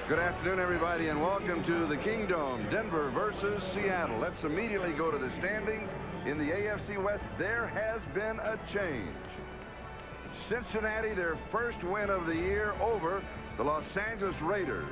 Good afternoon, everybody, and welcome to the Kingdome, Denver versus Seattle. Let's immediately go to the standings. In the AFC West, there has been a change. Cincinnati, their first win of the year over the Los Angeles Raiders.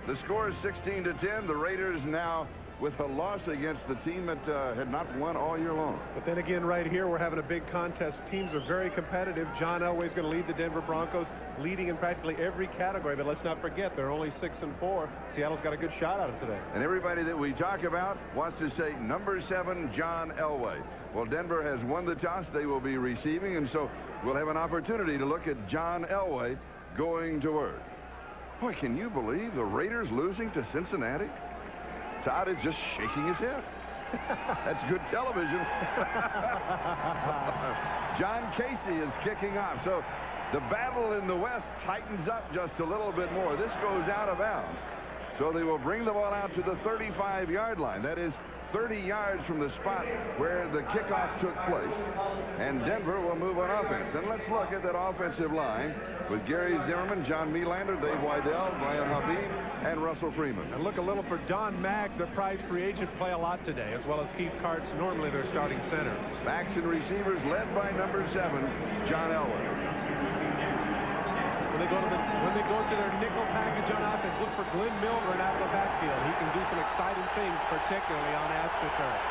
The score is 16-10. The Raiders now with a loss against the team that had not won all year long. But then again, right here, we're having a big contest. Teams are very competitive. John Elway's going to lead the Denver Broncos, leading in practically every category. But let's not forget, they're only 6-4. Seattle's got a good shot at it today. And everybody that we talk about wants to say number 7, John Elway. Well, Denver has won the toss. They will be receiving, and so we'll have an opportunity to look at John Elway going to work. Boy, can you believe the Raiders losing to Cincinnati? Todd is just shaking his head. That's good television. John Casey is kicking off. So the battle in the West tightens up just a little bit more. This goes out of bounds. So they will bring the ball out to the 35-yard line. That is 30 yards from the spot where the kickoff took place. And Denver will move on offense. And let's look at that offensive line with Gary Zimmerman, John Melander, Dave Weidel, Brian Habib, and Russell Freeman. And look a little for Don Maggs, their prize free agent, play a lot today, as well as Keith Karts, normally their starting center. Backs and receivers led by number 7, John Elway. When they go to their nickel package on offense, look for Glenn Milgren out of the backfield. He can do some exciting things, particularly on AstroTurf.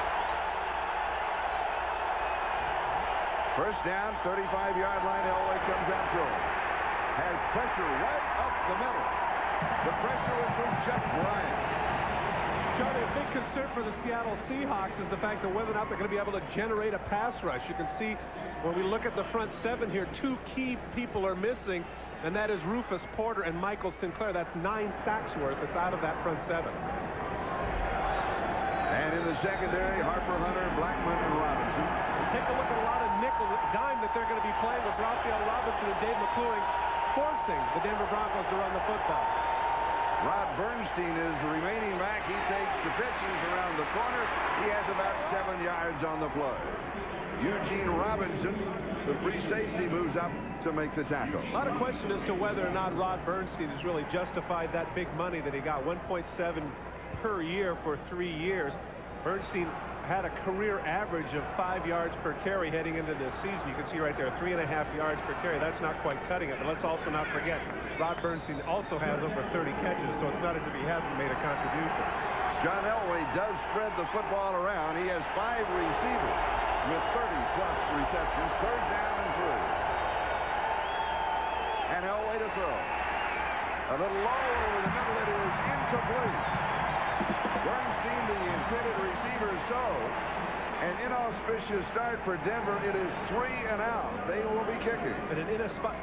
First down, 35-yard line. Elway comes out to him. Has pressure right up the middle. The pressure is from Jeff Bryant. Charlie, a big concern for the Seattle Seahawks is the fact that whether or not they're going to be able to generate a pass rush. You can see when we look at the front 7 here, 2 key people are missing, and that is Rufus Porter and Michael Sinclair. That's 9 sacks worth that's out of that front 7. And in the secondary, Harper, Hunter, Blackman, and Robinson. And take a look at a lot of nickel dime that they're going to be playing with Raphael Robinson and Dave McClewing, forcing the Denver Broncos to run the football. Rod Bernstein is the remaining back. He takes the pitches around the corner. He has about 7 yards on the play. Eugene Robinson, the free safety, moves up to make the tackle. A lot of question as to whether or not Rod Bernstein has really justified that big money that he got, 1.7 per year for 3 years. Bernstein had a career average of 5 yards per carry heading into this season. You can see right there, 3.5 yards per carry. That's not quite cutting it, but let's also not forget, Rod Bernstein also has over 30 catches, so it's not as if he hasn't made a contribution. John Elway does spread the football around. He has 5 receivers with 30-plus receptions. Third down and 3. And Elway to throw. A little low over the middle. It is incomplete. Bernstein, the intended receiver, so an inauspicious start for Denver. It is 3 and out. They will be kicking. And an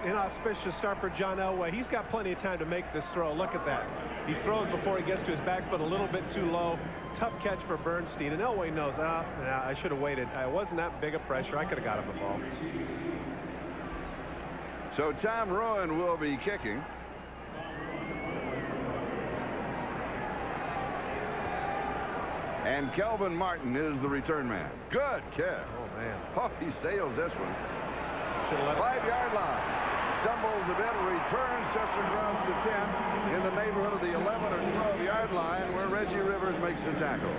inauspicious start for John Elway. He's got plenty of time to make this throw. Look at that. He throws before he gets to his back foot a little bit too low. Tough catch for Bernstein. And Elway knows, I should have waited. I wasn't that big of pressure. I could have got him the ball. So Tom Rowan will be kicking. And Kelvin Martin is the return man. Good kick. Oh, man. Oh, he sails this one. 5-yard line. Stumbles a bit, returns just across the 10 in the neighborhood of the 11 or 12-yard line where Reggie Rivers makes the tackle.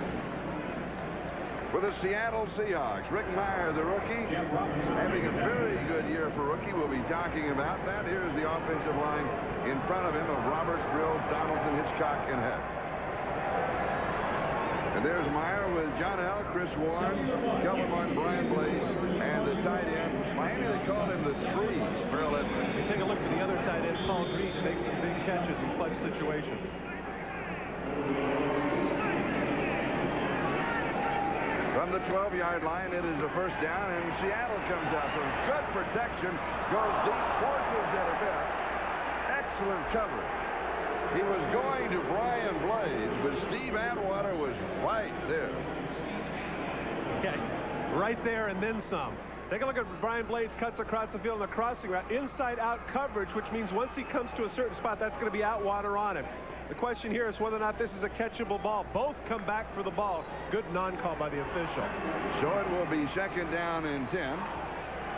For the Seattle Seahawks, Rick Meyer, the rookie, having a very good year for rookie. We'll be talking about that. Here's the offensive line in front of him of Roberts, Grills, Donaldson, Hitchcock, and Heck. And there's Meyer with John L., Chris Warren, Kelvin Martin, Brian Blades, and the tight end. Miami, they called him the Trees, Merrill Edmonds. You take a look at the other tight end, Paul Green, makes some big catches in clutch situations. From the 12-yard line, it is a first down, and Seattle comes out for good protection, goes deep, forces it a bit. Excellent coverage. He was going to Brian Blades, but Steve Atwater was right there. Yeah, right there and then some. Take a look at Brian Blades cuts across the field in the crossing route. Inside-out coverage, which means once he comes to a certain spot, that's going to be Atwater on him. The question here is whether or not this is a catchable ball. Both come back for the ball. Good non-call by the official. So it will be second down and 10.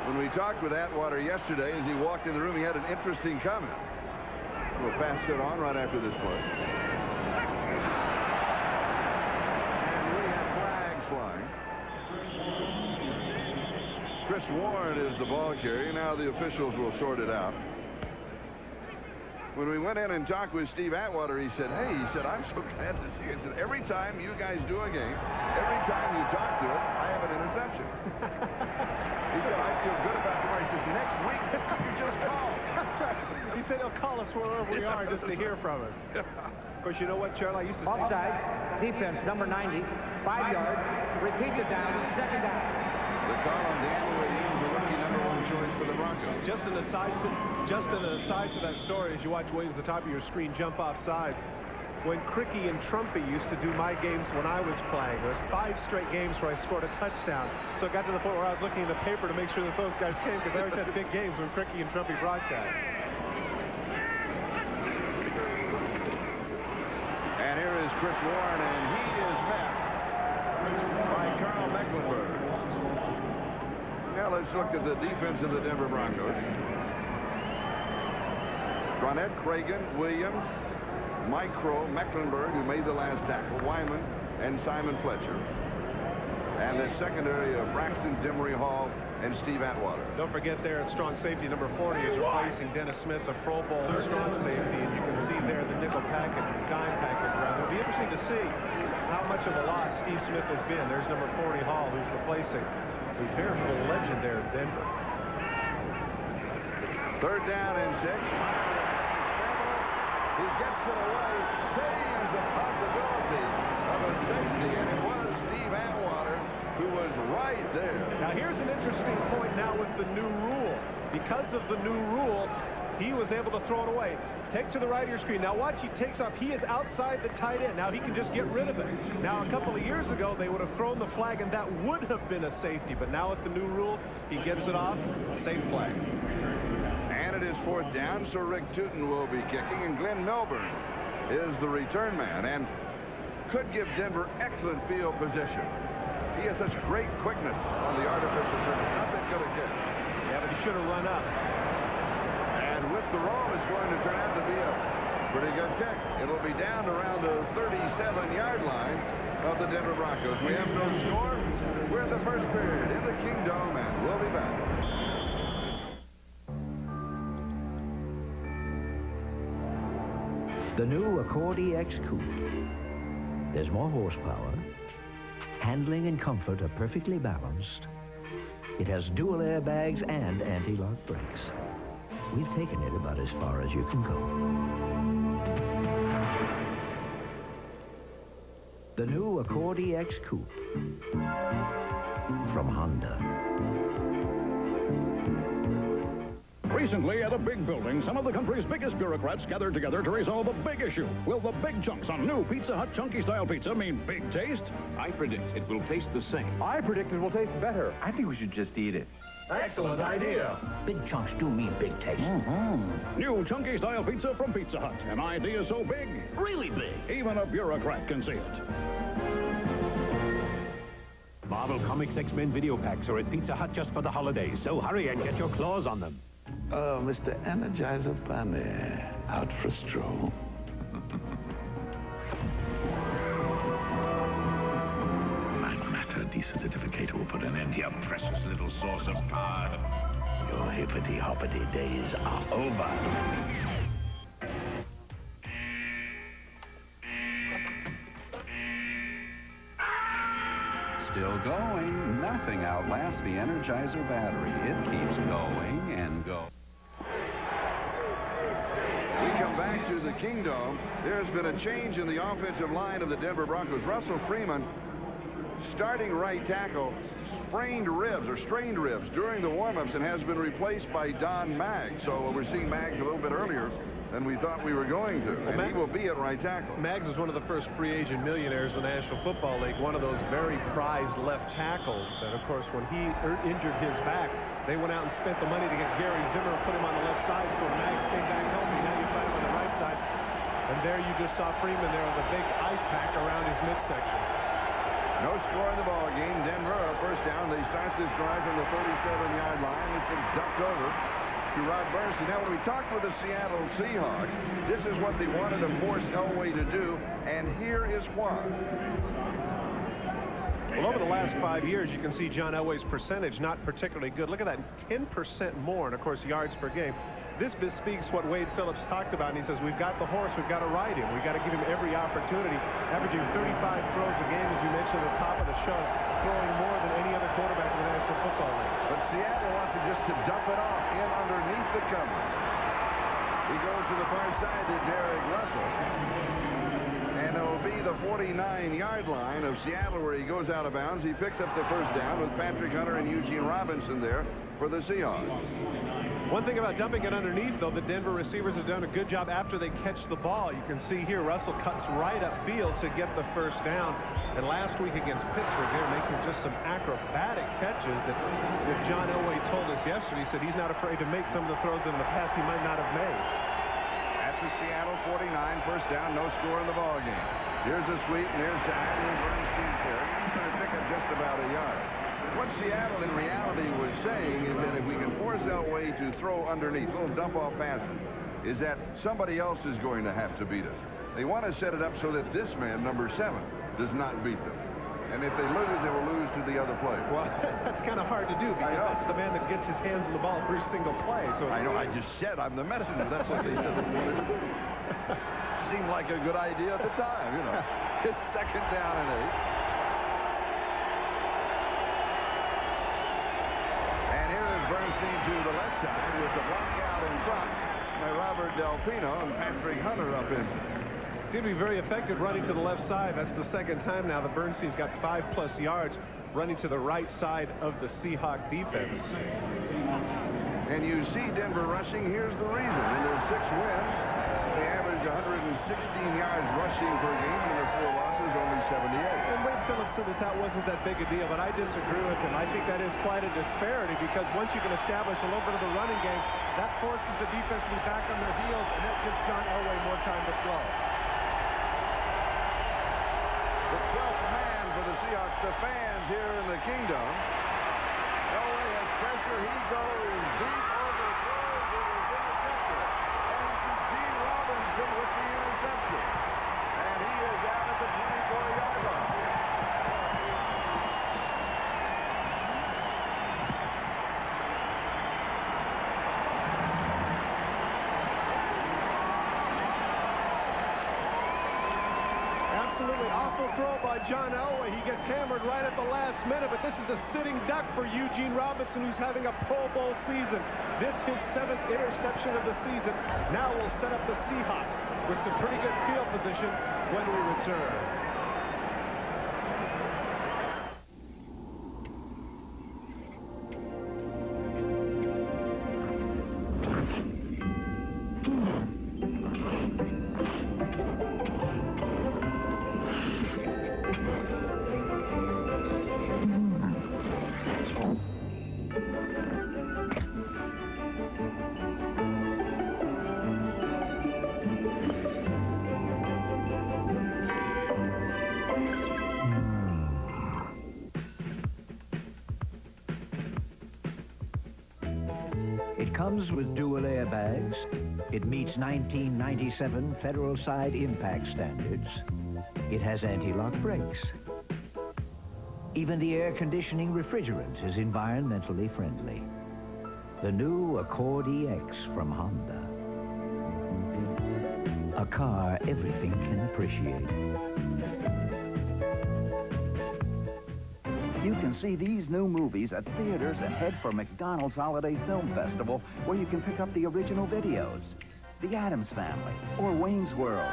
When we talked with Atwater yesterday, as he walked in the room, he had an interesting comment. will pass it on right after this play. And we have flags flying. Chris Warren is the ball carrier. Now the officials will sort it out. When we went in and talked with Steve Atwater, he said, hey, I'm so glad to see you. He said, every time you guys do a game, every time you talk to us, I have an interception. He said, I feel good about tomorrow. He says, next week, you just call. That's right. He said he'll call us wherever we are just to hear from us. Of course, you know what, Charlie? I used to say... Offside, defense, number 90, 5 yards, repeat the down, second down. The call on Dan Williams, the rookie #1 choice for the Broncos. Just an aside to that story, as you watch Williams at the top of your screen jump off sides. When Cricky and Trumpy used to do my games when I was playing, there was 5 straight games where I scored a touchdown. So it got to the point where I was looking in the paper to make sure that those guys came, because I always had big games when Cricky and Trumpy broadcast. And here is Chris Warren, and he is met by Carl Mecklenburg. Now let's look at the defense of the Denver Broncos. Garnett, Cragen, Williams, Mike Crow, Mecklenburg, who made the last tackle, Wyman, and Simon Fletcher. And that secondary of Braxton, Demery Hall, and Steve Atwater. Don't forget there at strong safety, number 40 is replacing Dennis Smith, the Pro Bowl strong safety. And you can see there the nickel package, dime package around. It'll be interesting to see how much of a loss Steve Smith has been. There's number 40 Hall, who's replacing a veritable legend there in Denver. 3rd down and 6. He gets it away, saves the possibility of a safety, and it was Steve Atwater who was right there. Now here's an interesting point now with the new rule. Because of the new rule, he was able to throw it away. Take to the right of your screen. Now watch, he takes off. He is outside the tight end. Now he can just get rid of it. Now a couple of years ago, they would have thrown the flag, and that would have been a safety. But now with the new rule, he gets it off. Safe flag. And it is 4th down, so Rick Tootin will be kicking, and Glenn Milburn is the return man, and could give Denver excellent field position. He has such great quickness on the artificial surface. Nothing could have kicked. Yeah, but he should have run up. And with the roll, it's going to turn out to be a pretty good kick. It'll be down around the 37-yard line of the Denver Broncos. We have no score. We're in the first period in the Kingdome, and we'll be back. The new Accord EX Coupe. There's more horsepower. Handling and comfort are perfectly balanced. It has dual airbags and anti-lock brakes. We've taken it about as far as you can go. The new Accord EX Coupe from Honda. Recently, at a big building, some of the country's biggest bureaucrats gathered together to resolve a big issue. Will the big chunks on new Pizza Hut Chunky-style pizza mean big taste? I predict it will taste the same. I predict it will taste better. I think we should just eat it. Excellent idea. Big chunks do mean big taste. New Chunky-style pizza from Pizza Hut. An idea so big, Really big. even a bureaucrat can see it. Marvel Comics X-Men video packs are at Pizza Hut just for the holidays, so hurry and get your claws on them. Oh, Mr. Energizer Bunny, out for a stroll. Matter desolidificator will put an end to your precious little source of power. Your hippity-hoppity days are over. Still going. Nothing outlasts the Energizer battery. It keeps going and going. We come back to the Kingdome. There's been a change in the offensive line of the Denver Broncos. Russell Freeman, starting right tackle, strained ribs during the warm-ups and has been replaced by Don Maggs. So we're seeing Maggs a little bit earlier than we thought we were going to. And he will be at right tackle. Maggs was one of the first free agent millionaires in the National Football League, one of those very prized left tackles that, of course, when he injured his back, they went out and spent the money to get Gary Zimmer and put him on the left side, so Maggs came back healthy. Now you find him on the right side. And there you just saw Freeman there with a big ice pack around his midsection. No score in the ball game. Denver, first down. They start this drive from the 37-yard line. It's ducked over. to Rod Bernstein. Now, when we talked with the Seattle Seahawks, this is what they wanted to force Elway to do, and here is why. Well, over the last 5 years, you can see John Elway's percentage not particularly good. Look at that, 10% more, and of course, yards per game. This bespeaks what Wade Phillips talked about, and he says, we've got the horse, we've got to ride him. We've got to give him every opportunity, averaging 35 throws a game, as we mentioned at the top of the show, throwing more than any other quarterback in the National Football League. But Seattle wants it just to dump it off in underneath the cover. He goes to the far side to Derek Russell. And it'll be the 49-yard line of Seattle where he goes out of bounds. He picks up the first down with Patrick Hunter and Eugene Robinson there for the Seahawks. One thing about dumping it underneath, though, the Denver receivers have done a good job after they catch the ball. You can see here Russell cuts right upfield to get the first down. And last week against Pittsburgh, they're making just some acrobatic catches that John Elway told us yesterday. He said he's not afraid to make some of the throws in the past he might not have made. After Seattle 49, first down, no score in the ball game. Here's a sweep near side and Bernstein carry. He's going to pick up just about a yard. What Seattle in reality was saying is that if we can force Elway to throw underneath, little dump-off passes, is that somebody else is going to have to beat us. They want to set it up so that this man, number 7, does not beat them. And if they lose, they will lose to the other player. Well, that's kind of hard to do because that's the man that gets his hands on the ball every single play. So I know. I just said I'm the messenger. That's what they said they wanted to do. Seemed like a good idea at the time, you know. It's second down and 8. Bernstein to the left side with the block out in front by Robert Delpino and Patrick Hunter up in. Seemed to be very effective running to the left side. That's the second time now that Bernstein's got 5+ yards running to the right side of the Seahawk defense. And you see Denver rushing. Here's the reason. In their 6 wins, they average 116 yards rushing per game. In their 4 losses, only 78. And Wade Phillips said that wasn't that big a deal, but I disagree with him. I think that is quite a disparity because once you can establish a little bit of the running game, that forces the defense to be back on their heels, and that gives John Elway more time to throw. The 12th man for the Seahawks, the fans here in the Kingdom. Elway has pressure. He goes deep, overthrows. It is intercepted. And Eugene Robinson with the interception. And he is out at the 24-yard line. Absolutely awful throw by John Elway. He gets hammered right at the last minute, but this is a sitting duck for Eugene Robinson, who's having a Pro Bowl season. This his 7th interception of the season. Now we'll set up the Seahawks with some pretty good field position when we return. Comes with dual airbags. It meets 1997 Federal Side Impact Standards. It has anti-lock brakes. Even the air conditioning refrigerant is environmentally friendly. The new Accord EX from Honda. A car everything can appreciate. You can see these new movies at theaters and head for McDonald's Holiday Film Festival, where you can pick up the original videos, The Addams Family, or Wayne's World.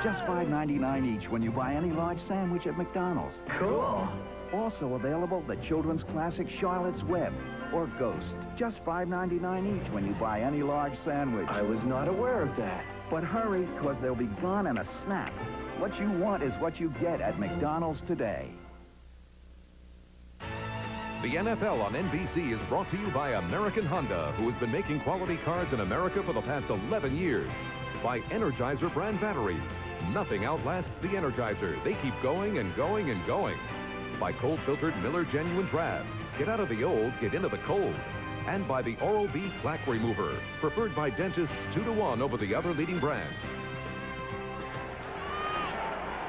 Just $5.99 each when you buy any large sandwich at McDonald's. Cool. Also available, the children's classic Charlotte's Web, or Ghost. Just $5.99 each when you buy any large sandwich. I was not aware of that. But hurry, because they'll be gone in a snap. What you want is what you get at McDonald's today. The NFL on NBC is brought to you by American Honda, who has been making quality cars in America for the past 11 years. By Energizer brand batteries. Nothing outlasts the Energizer. They keep going and going and going. By cold-filtered Miller Genuine Draft. Get out of the old, get into the cold. And by the Oral-B Plaque Remover, preferred by dentists 2-to-1 over the other leading brands.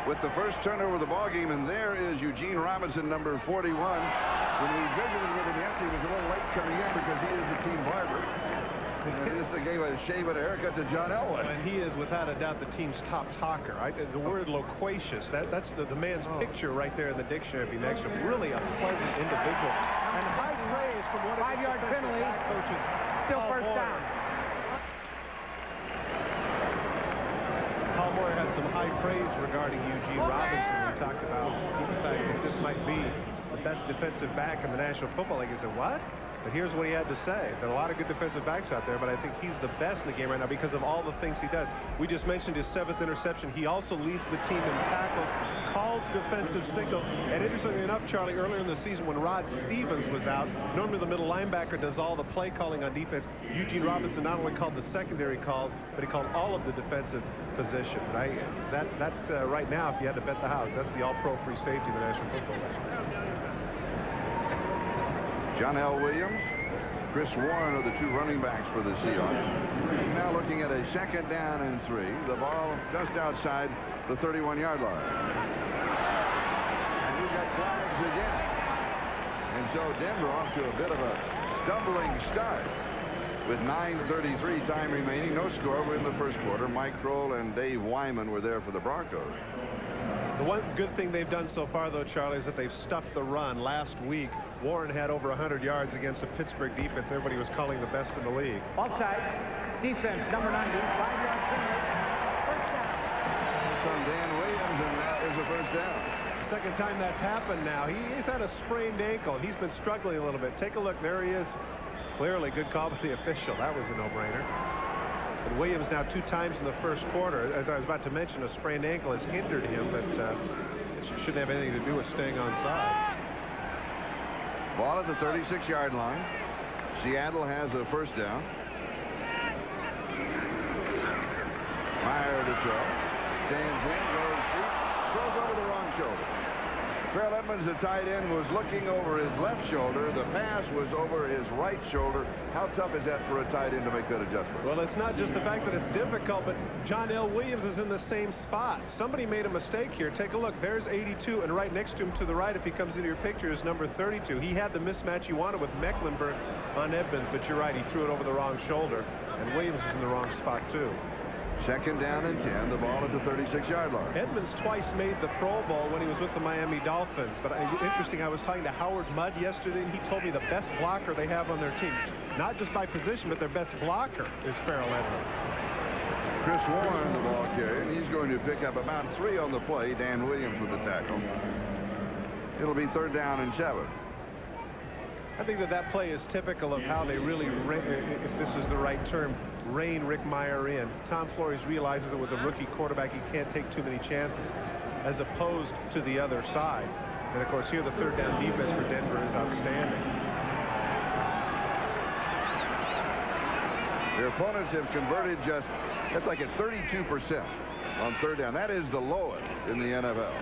With the first turnover of the ballgame, and there is Eugene Robinson, number 41. When we visited with him yesterday, he was a little late coming in because he is the team barber. And just gave a shave and a haircut to John Elway. And he is, without a doubt, the team's top talker. The word loquacious, that's the man's picture right there in the dictionary next to him. Really a pleasant individual. And high praise from one of the 5-yard penalty. coaches. Still first down. Paul Moyer had some high praise regarding Eugene Robinson. We talked about the fact that this might be the best defensive back in the National Football League. He said, what? But here's what he had to say. There are a lot of good defensive backs out there, but I think he's the best in the game right now because of all the things he does. We just mentioned his 7th interception. He also leads the team in tackles, calls defensive signals. And interestingly enough, Charlie, earlier in the season when Rod Stevens was out, normally the middle linebacker does all the play calling on defense. Eugene Robinson not only called the secondary calls, but he called all of the defensive position. Right? That's right now, if you had to bet the house, that's the all-pro free safety in the National Football League. John L. Williams, Chris Warren are the 2 running backs for the Seahawks. Now looking at a 2nd down and 3. The ball just outside the 31-yard line. And we've got flags again. And so Denver off to a bit of a stumbling start. With 9:33 time remaining, no score. We're in the first quarter. Mike Kroll and Dave Wyman were there for the Broncos. The one good thing they've done so far, though, Charlie, is that they've stuffed the run. Last week, Warren had over 100 yards against a Pittsburgh defense everybody was calling the best in the league. Offside. Defense, number 90. 5-yard penalty. First down. From Dan Williams, and that is a first down. Second time that's happened now. He's had a sprained ankle. He's been struggling a little bit. Take a look. There he is. Clearly, good call by the official. That was a no-brainer. But Williams now 2 times in the first quarter. As I was about to mention, a sprained ankle has hindered him, but it shouldn't have anything to do with staying on side. Ball at the 36-yard line. Seattle has a first down. Meyer to throw. Stands in, goes deep, throws over the wrong shoulder. Terrell Edmonds, the tight end, was looking over his left shoulder. The pass was over his right shoulder. How tough is that for a tight end to make that adjustment? Well, it's not just the fact that it's difficult, but John L. Williams is in the same spot. Somebody made a mistake here. Take a look. There's 82, and right next to him to the right, if he comes into your picture, is number 32. He had the mismatch you wanted with Mecklenburg on Edmonds, but you're right. He threw it over the wrong shoulder, and Williams is in the wrong spot, too. 2nd down and 10. The ball at the 36-yard line. Edmonds twice made the Pro Bowl when he was with the Miami Dolphins. But interesting, I was talking to Howard Mudd yesterday, and he told me the best blocker they have on their team, not just by position, but their best blocker is Farrell Edmonds. Chris Warren, the ball carrier, and he's going to pick up about 3 on the play. Dan Williams with the tackle. It'll be 3rd down and 7. I think that play is typical of how they really, if this is the right term, rein Rick Meyer in. Tom Flores realizes that with a rookie quarterback, he can't take too many chances as opposed to the other side. And, of course, here the 3rd down defense for Denver is outstanding. Their opponents have converted that's like at 32% on 3rd down. That is the lowest in the NFL.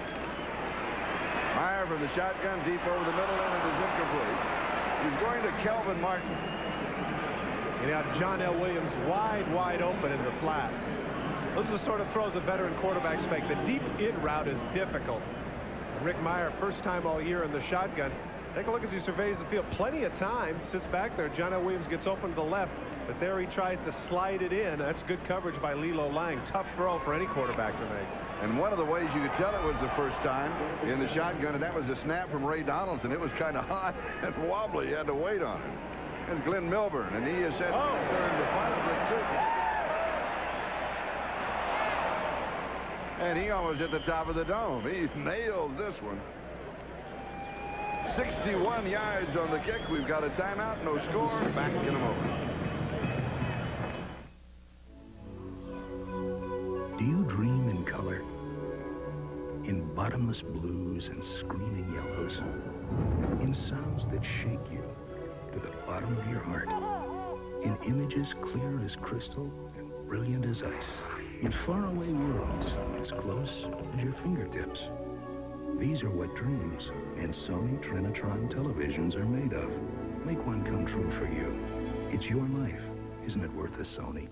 Meyer from the shotgun, deep over the middle, and it is incomplete. He's going to Kelvin Martin. And now John L. Williams wide open in the flat. Those are the sort of throws a veteran quarterbacks make. The deep in route is difficult. Rick Meyer, first time all year in the shotgun. Take a look as he surveys the field. Plenty of time. Sits back there. John L. Williams gets open to the left. But there he tries to slide it in. That's good coverage by Lilo Lang. Tough throw for any quarterback to make. And one of the ways you could tell it was the first time in the shotgun, and that was a snap from Ray Donaldson. It was kind of hot and wobbly. You had to wait on it. And Glenn Milburn, and he is set to return to final. And he almost hit the top of the dome. He nailed this one. 61 yards on the kick. We've got a timeout. No score. Back in a moment. Do you dream in color? In bottomless blues and screaming yellows? In sounds that shake you to the bottom of your heart? In images clear as crystal and brilliant as ice? In faraway worlds as close as your fingertips? These are what dreams and Sony Trinitron televisions are made of. Make one come true for you. It's your life. Isn't it worth a Sony?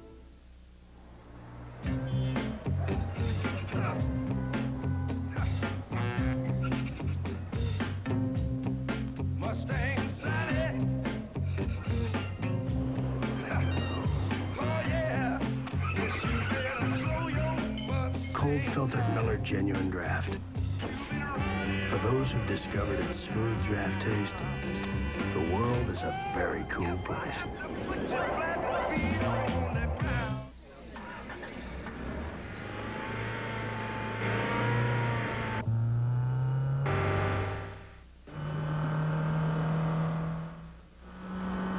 Mustang Sally. Oh yeah. Yes, you better slow your bus. Cold filtered Miller Genuine Draft. For those who've discovered its smooth draft taste, the world is a very cool place. Put your flat feet on the ground.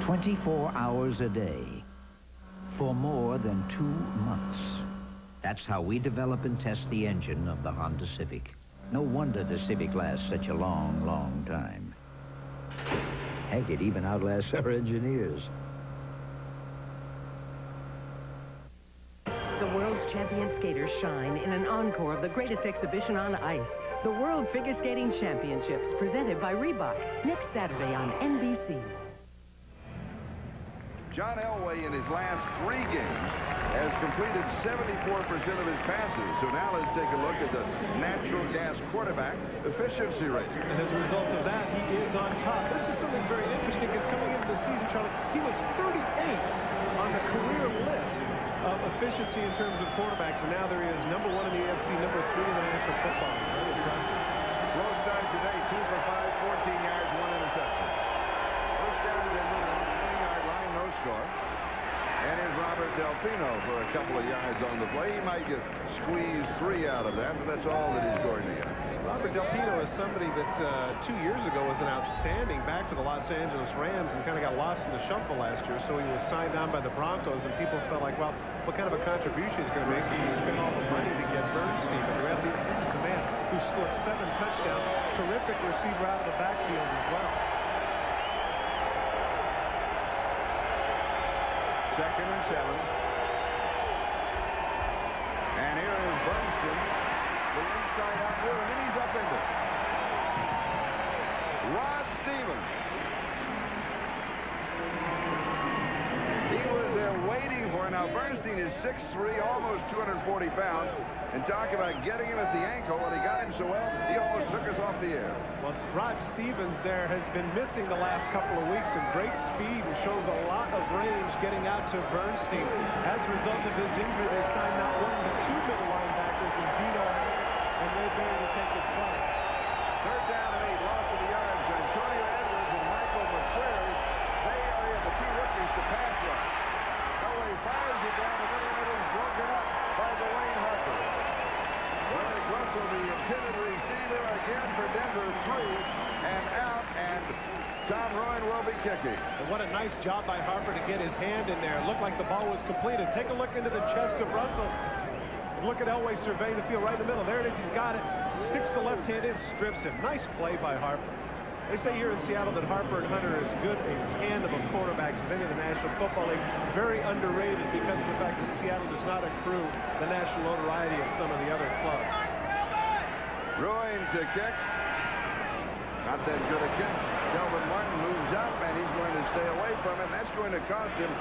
"24 hours a day for more than 2 months. That's how we develop and test the engine of the Honda Civic. No wonder the Civic lasts such a long, long time. Heck, it even outlasts our engineers. The world's champion skaters shine in an encore of the greatest exhibition on ice. The World Figure Skating Championships, presented by Reebok, next Saturday on NBC. John Elway in his last 3 games has completed 74% of his passes. So now let's take a look at the natural gas quarterback efficiency rate. And as a result of that, he is on top. This is something very interesting. It's coming into the season, Charlie. He was 38th on the career list of efficiency in terms of quarterbacks. And now there he is, #1 in the AFC, #3 in the National Football League. Very impressive. Slow start today, 2 for 5, 14 yards, 1 interception. First down to the 20-yard line, no score. And here's Robert Delfino for a couple of yards on the play. He might get squeezed 3 out of that, but that's all that he's going to get. Robert Delfino is somebody that 2 years ago was an outstanding back for the Los Angeles Rams and kind of got lost in the shuffle last year. So he was signed on by the Broncos, and people felt like, well, what kind of a contribution he's going to make? He spent all the money to get Bernstein. But the reality, this is the man who scored 7 touchdowns. Terrific receiver out of the backfield as well. 2nd and 7. And here is Bernstein. The inside out here, and then he's up into it. Rod Stevens. He was there waiting for it. Now, Bernstein is 6'3", almost 240 pounds. And talk about getting him at the ankle, and he got him so well, he almost took us off the air. Well, Rod Stevens there has been missing the last couple of weeks, and great speed and shows a lot of range getting out to Bernstein. As a result of his injury, they signed not 1 but 2 middle linebackers in Vito and Ray Berry to take his place. 3rd down and 8, loss of the yards. Antonio Edwards and Michael McCrary, they are the 2 rookies to pass rush. Elway fires it down the middle, and it is broken up by Dwayne Harper. Greg Russell, the intended receiver, again for Denver, 3 and out, and Tom Rowan will be kicking. And what a nice job by Harper to get his hand in there. It looked like the ball was completed. Take a look into the chest of Russell. And look at Elway surveying the field right in the middle. There it is. He's got it. Sticks the left hand in, strips him. Nice play by Harper. They say here in Seattle that Harper and Hunter are as good a tandem of quarterbacks as any of the National Football League. Very underrated because of the fact that Seattle does not accrue the national notoriety of some of the other clubs. Ruin to kick. Not that good a kick. Delvin Martin moves up, and he's going to stay away from it. And that's going to cost him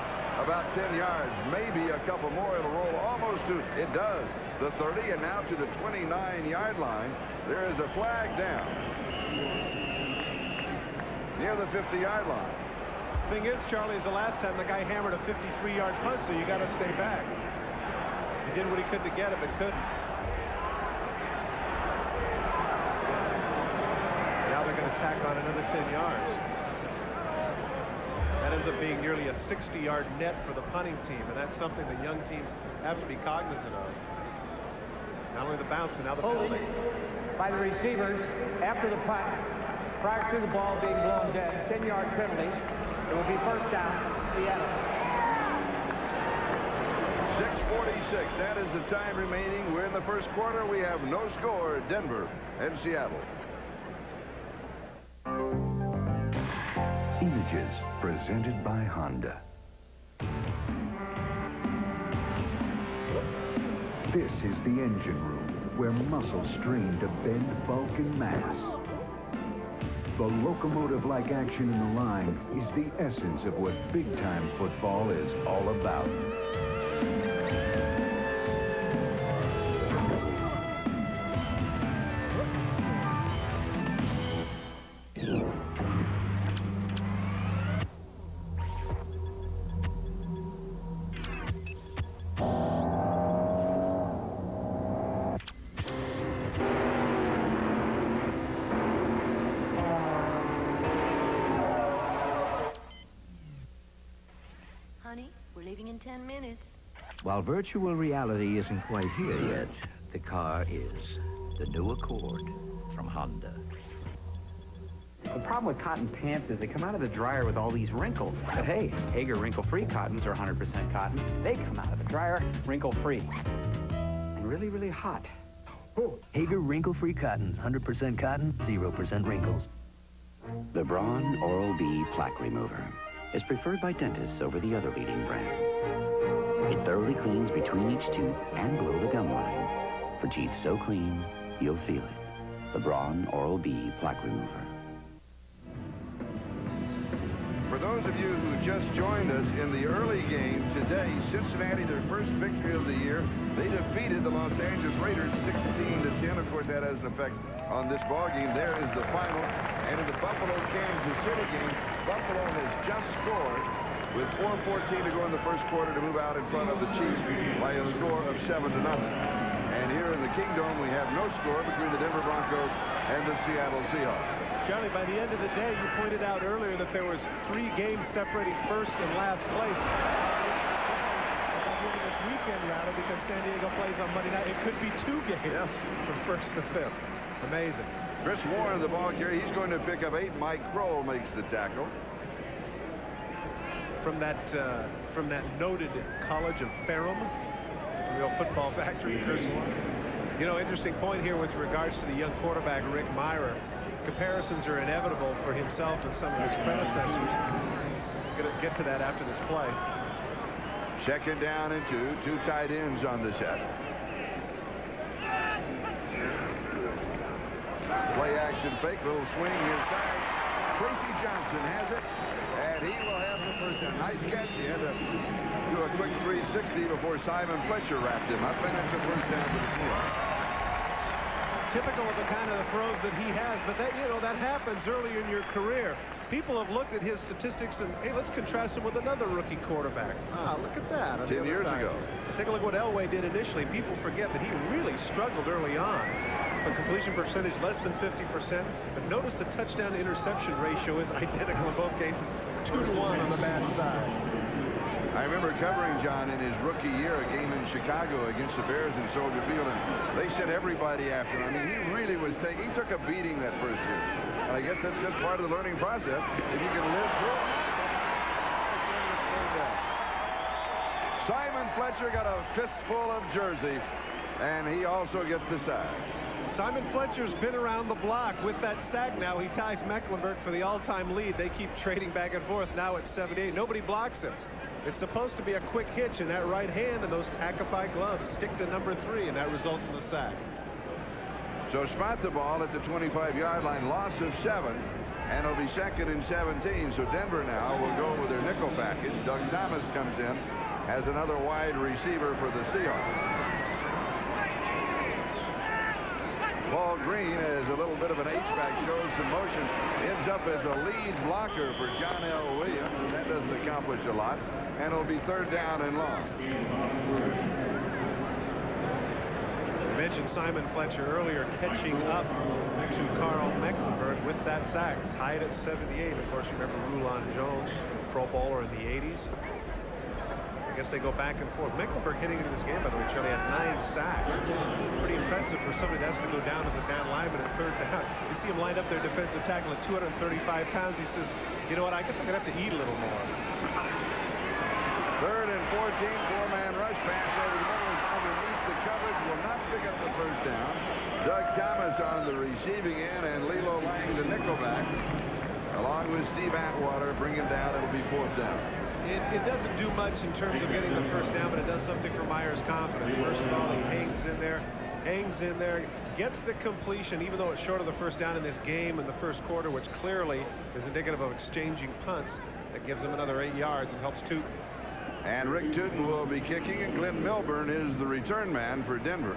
about 10 yards, maybe a couple more. It'll roll almost to, it does, the 30, and now to the 29-yard line. There is a flag down near the 50-yard line. Thing is, Charlie, is the last time the guy hammered a 53-yard punt, so you got to stay back. He did what he could to get it, but couldn't. Now they're going to tack on another 10 yards. That ends up being nearly a 60-yard net for the punting team, and that's something that young teams have to be cognizant of. Not only the bounce, but now the penalty. By the receivers after the punt, prior to the ball being blown dead, 10-yard penalty. It will be 1st down, Seattle. 6:46. That is the time remaining. We're in the 1st quarter. We have no score, Denver and Seattle. Images presented by Honda. This is the engine room where muscles strain to bend bulk and mass. The locomotive-like action in the line is the essence of what big-time football is all about. Honey, we're leaving in 10 minutes. While virtual reality isn't quite here yet, the car is. The new Accord from Honda. The problem with cotton pants is they come out of the dryer with all these wrinkles. But hey, Hager wrinkle-free cottons are 100% cotton. They come out of the dryer wrinkle-free. And really, really hot. Oh. Hager wrinkle-free cotton. 100% cotton, 0% wrinkles. The Braun Oral-B Plaque Remover is preferred by dentists over the other leading brand. It thoroughly cleans between each tooth and below the gum line. For teeth so clean, you'll feel it. The Braun Oral-B Plaque Remover. For those of you who just joined us in the early game today, Cincinnati, their first victory of the year, they defeated the Los Angeles Raiders 16-10. Of course, that has an effect on this ball game. There is the final. And in the Buffalo-Kansas City game, Buffalo has just scored with 4:14 to go in the first quarter to move out in front of the Chiefs by a score of 7-0. And here in the Kingdome, we have no score between the Denver Broncos and the Seattle Seahawks. Charlie, by the end of the day, you pointed out earlier that there was 3 games separating first and last place. This weekend, rather, because San Diego plays on Monday night, it could be 2 games from first to fifth. Amazing. Chris Warren, the ball carrier, he's going to pick up 8. Mike Kroll makes the tackle. From that noted college of Ferrum, real football factory, Chris Warren. You know, interesting point here with regards to the young quarterback, Rick Myrer. Comparisons are inevitable for himself and some of his predecessors. We're going to get to that after this play. Second down and 2 tight ends on the set. Play action fake, little swing inside. Tracy Johnson has it, and he will have the first down. Nice catch. He had to do a quick 360 before Simon Fletcher wrapped him up, and it's a first down for the Seahawks. Typical of the kind of the throws that he has, but that, you know, that happens early in your career. People have looked at his statistics and, hey, let's contrast him with another rookie quarterback. Ah, look at that. 10 years ago. Take a look at what Elway did initially. People forget that he really struggled early on. The completion percentage less than 50%, but notice the touchdown to interception ratio is identical in both cases, 2-1 on the bad side. I remember covering John in his rookie year, a game in Chicago against the Bears in Soldier Field, and they sent everybody after him. I mean, he really was he took a beating that first year. And I guess that's just part of the learning process. If you can live through it. Simon Fletcher got a fistful of jersey, and he also gets the sack. Simon Fletcher's been around the block. With that sack now, he ties Mecklenburg for the all-time lead. They keep trading back and forth. Now at 78. Nobody blocks him. It's supposed to be a quick hitch in that right hand, and those tackify gloves stick to number 3, and that results in the sack. So spot the ball at the 25-yard line, loss of 7, and it'll be 2nd and 17. So Denver now will go with their nickel package. Doug Thomas comes in as another wide receiver for the Seahawks. Paul Green, as a little bit of an H-back, shows some motion, ends up as a lead blocker for John L. Williams, and that doesn't accomplish a lot. And it'll be 3rd down and long. I mentioned Simon Fletcher earlier catching up to Carl Mecklenburg with that sack, tied at 78. Of course, you remember Rulon Jones, Pro Bowler in the 80s. I guess they go back and forth. Mecklenburg hitting into this game, by the way, Charlie, had 9 sacks. Pretty impressive for somebody that has to go down as a down lineman at 3rd down. You see him lined up there, defensive tackle at 235 pounds. He says, you know what, I guess I'm going to have to eat a little more. 3rd and 14, 4-man rush pass over the middle is underneath the coverage, will not pick up the first down. Doug Thomas on the receiving end, and Lilo Lang, the nickelback, along with Steve Atwater, bring him down. It'll be 4th down. It doesn't do much in terms of getting the first down, but it does something for Myers' confidence. First of all, he hangs in there, gets the completion, even though it's short of the first down in this game in the first quarter, which clearly is indicative of exchanging punts. That gives them another 8 yards and helps Tootin. And Rick Tootin will be kicking, and Glenn Milburn is the return man for Denver.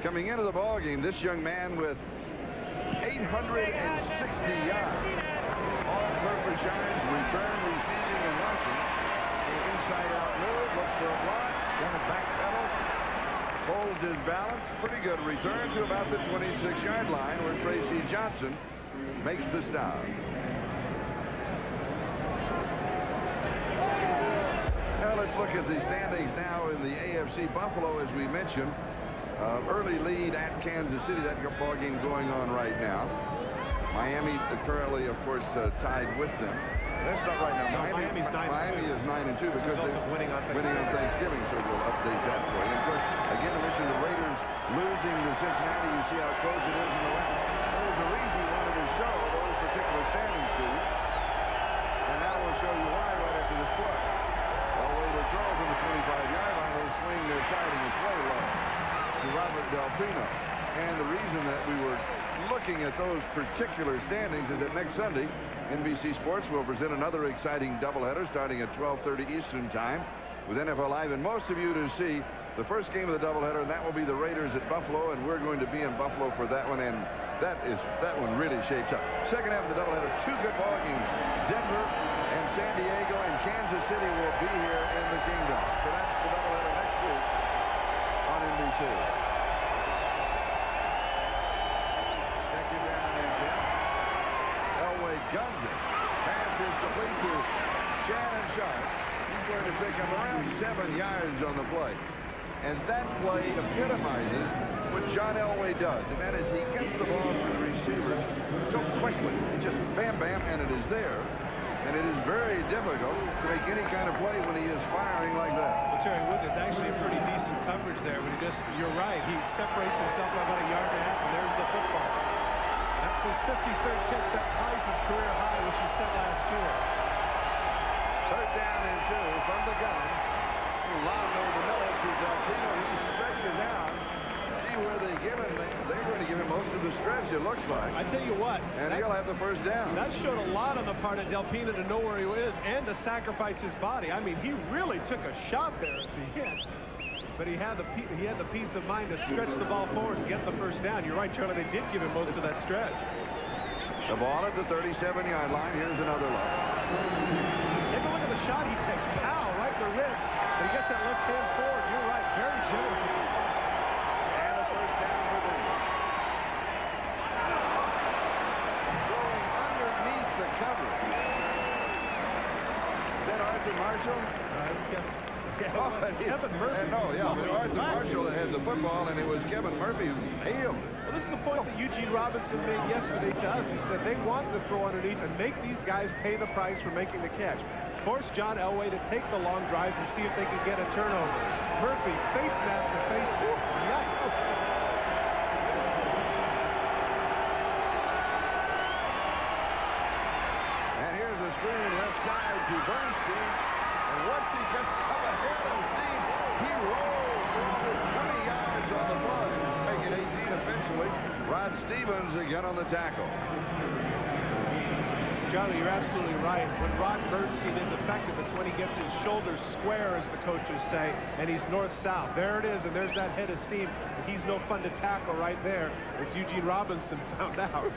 Coming into the ball game, this young man with 860 yards. All-purpose yards, return, receiving, and rushing. Inside-out move, looks for a block, then a back pedal, holds his balance. Pretty good return to about the 26-yard line, where Tracy Johnson makes the stop. Well, let's look at the standings now in the AFC. Buffalo, as we mentioned, early lead at Kansas City. That ball game going on right now. Miami currently, of course, tied with them. That's not right now. No, Miami is 9-2 because they're winning on Thanksgiving, so we'll update that for you. And of course, again, I mentioned the Raiders losing to Cincinnati. You see how close it is in the West. There's a reason we wanted to show those particular standings to you. And now we'll show you why right after this play. Elway will throw from the 25-yard line. They'll swing their side and it's way low to Robert Delpino. And the reason that we were looking at those particular standings is that next Sunday, NBC Sports will present another exciting doubleheader starting at 12:30 Eastern Time with NFL Live, and most of you to see the first game of the doubleheader, and that will be the Raiders at Buffalo, and we're going to be in Buffalo for that one, and that one really shapes up. Second half of the doubleheader, two good ball games. Denver and San Diego, and Kansas City will be here in the Kingdom. So that's the doubleheader next week on NBC. Guns it. Pass is complete to Shannon Sharp. He's going to pick up around 7 yards on the play. And that play epitomizes what John Elway does, and that is he gets the ball to the receiver so quickly. It's just bam, bam, and it is there. And it is very difficult to make any kind of play when he is firing like that. Well, Terry Wood is actually a pretty decent coverage there. But you're right. He separates himself by about 1.5 yards, and there's the football. That's his 53rd catch. That ties his career high, which he set last year. Third down and 2 from the gun. Loud over the middle to Delpino. He stretches out. See where they give him. They're going to give him most of the stretch, it looks like. I tell you what. And he'll have the first down. That showed a lot on the part of Delpino to know where he is and to sacrifice his body. I mean, he really took a shot there at the end. But he had the peace of mind to stretch the ball forward and get the first down. You're right, Charlie. They did give him most of that stretch. The ball at the 37-yard line. Here's another look. Take a look at the shot he takes. Pow, right in the ribs. But he gets that left hand forward. You're right. Very generous with the spot. And a first down for them. Going underneath the coverage. Is that Arthur Marshall? Kevin Murphy. Arthur Marshall that had the football, and it was Kevin Murphy who nailed it. Well, this is the point that Eugene Robinson made yesterday to us. He said they wanted to throw underneath and make these guys pay the price for making the catch. Force John Elway to take the long drives and see if they can get a turnover. Murphy, face mask to face. Yikes. And here's a screen left side to Bernstein. And once he gets up ahead of Steve, he rolls into 20 yards on the play. Make it 18 eventually. Rod Stevens again on the tackle. Charlie, you're absolutely right. When Rod Bernstein is effective, it's when he gets his shoulders square, as the coaches say, and he's north-south. There it is, and there's that head of steam. He's no fun to tackle right there, as Eugene Robinson found out.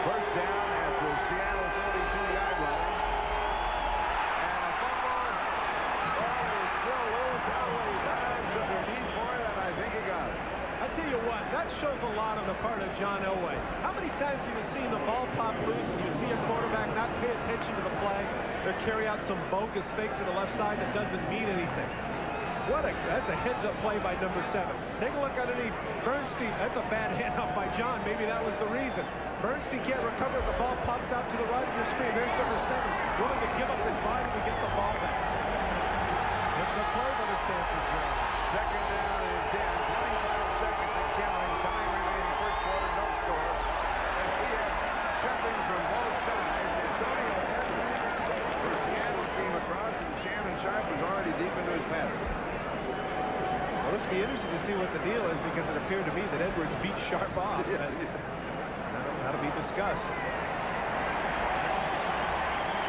First down at the Seattle 42-yard line. And a fumble. Ball is still loose. Elway dives underneath for it, and I think he got it. I tell you what, that shows a lot on the part of John Elway. How many times have you seen the ball pop loose and you see a quarterback not pay attention to the play or carry out some bogus fake to the left side that doesn't mean anything? That's a heads-up play by number 7. Take a look underneath. Bernstein, that's a bad handoff by John. Maybe that was the reason. Bernstein can't recover. The ball pops out to the right of your screen. There's number 7, willing to give up his body to get the ball back. It's a play by the Stanford Giants. Second down and 10. 25 seconds and counting. Time remaining. First quarter, no score. And we have jumping from both sides. Antonio Edwards for Seattle came interested to see what the deal is because it appeared to me that Edwards beat Sharp off. That'll be discussed.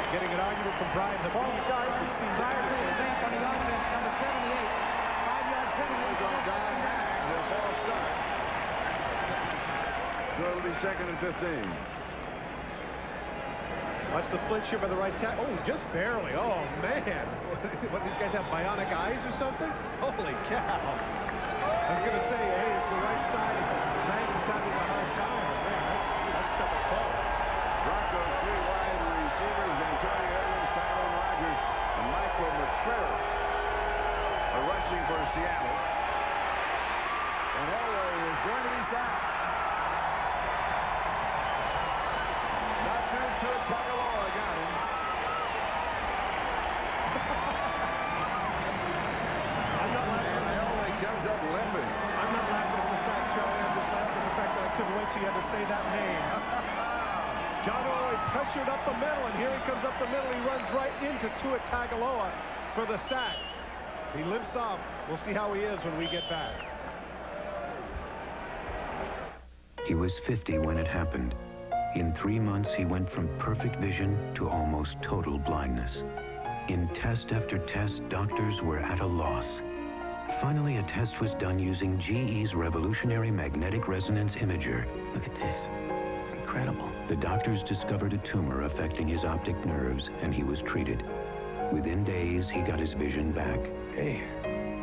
Getting an argument from Brian. The ball starts. Prior to the advance on the offense, number 78. 5-yard penalty. He'll ball start. So it'll be 2nd and 15. Watch the flinch here by the right tackle. Oh, just barely. Oh, man. What, these guys have bionic eyes or something? Holy cow. I was going to say, hey, it's the right side. Banks is having a hard time. Man, that's kind of close. Broncos 3 wide receivers, Antonio Edwards, Tyron Rogers, and Michael McCrary are rushing for Seattle. And Elway is going to be sacked. Not through to a Tagovailoa, got him. I'm not laughing. And Elway comes up limping. I'm not laughing at the sack, Charlie. I'm just laughing at the fact that I couldn't wait till you had to say that name. John Elway pressured up the middle, and here he comes up the middle. He runs right into Tua Tagovailoa for the sack. He limps off. We'll see how he is when we get back. He was 50 when it happened. In 3 months, he went from perfect vision to almost total blindness. In test after test, doctors were at a loss. Finally, a test was done using GE's revolutionary magnetic resonance imager. Look at this. Incredible. The doctors discovered a tumor affecting his optic nerves, and he was treated. Within days, he got his vision back. Hey,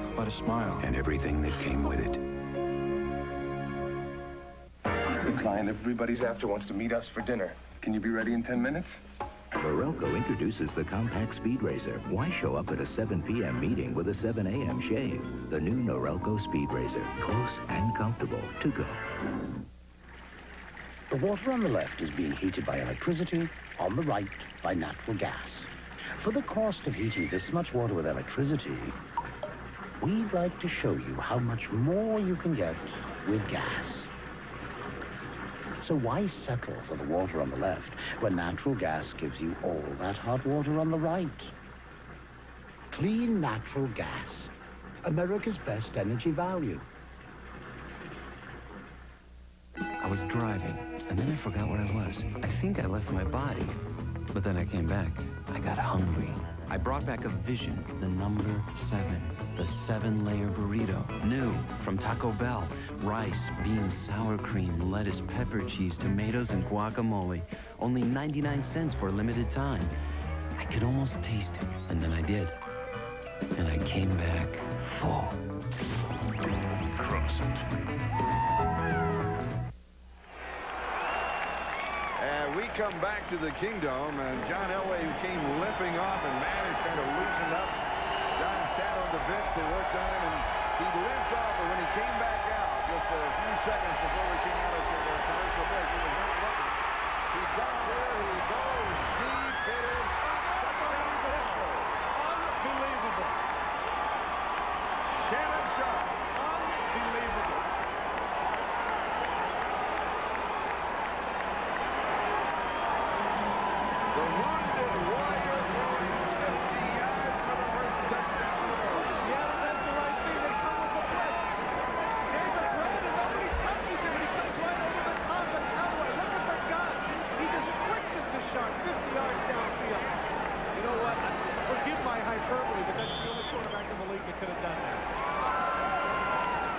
how about a smile? And everything that came with it. The client everybody's after wants to meet us for dinner. Can you be ready in 10 minutes? Norelco introduces the compact speed racer. Why show up at a 7 p.m. meeting with a 7 a.m. shave? The new Norelco speed racer. Close and comfortable to go. The water on the left is being heated by electricity, on the right by natural gas. For the cost of heating this much water with electricity, we'd like to show you how much more you can get with gas. So why settle for the water on the left when natural gas gives you all that hot water on the right? Clean natural gas, America's best energy value. I was driving, and then I forgot where I was. I think I left my body, but then I came back. I got hungry. I brought back a vision, the number 7, the 7-layer burrito. New from Taco Bell. Rice, beans, sour cream, lettuce, pepper cheese, tomatoes, and guacamole. Only 99 cents for a limited time. I could almost taste it, and then I did. And I came back full. Cross it. And we come back to the Kingdom, and John Elway, who came limping off and managed kind of loosened up. John sat on the bench, they worked on him, and he limped off, but when he came back out, just a few seconds before we came out of the commercial break, he was not looking. He got there, he goes deep, it is unbelievable. Shannon Sharp, unbelievable. The wounded Warrior going 50 yards for the first touchdown in the world. Yeah, that's the right thing. They come with the blitz. David Brandon, and nobody touches him, and he comes right over the top of Elway. Look at the gun. He just flicks it to Sharp, 50 yards downfield. You know what? Forgive my hyperbole, but that's the only quarterback in the league that could have done that.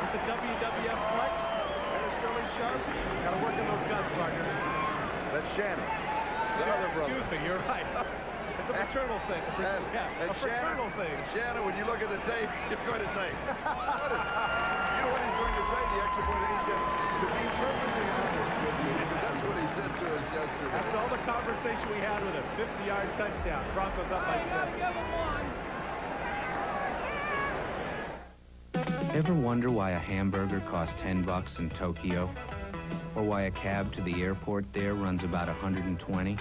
With the WWF flex, there's Sterling Sharp. Got to work on those guns, partner. That's Shannon. The other brother. Excuse me, you're right. It's a fraternal thing. A fraternal thing. Shannon, when you look at the tape, you're going to say, you know what he's going to say, the extra point? He said, to be perfectly honest with you, because that's what he said to us yesterday. After all the conversation we had with him, 50-yard touchdown. Broncos up by 7. Ever wonder why a hamburger costs $10 in Tokyo? Or why a cab to the airport there runs about $120?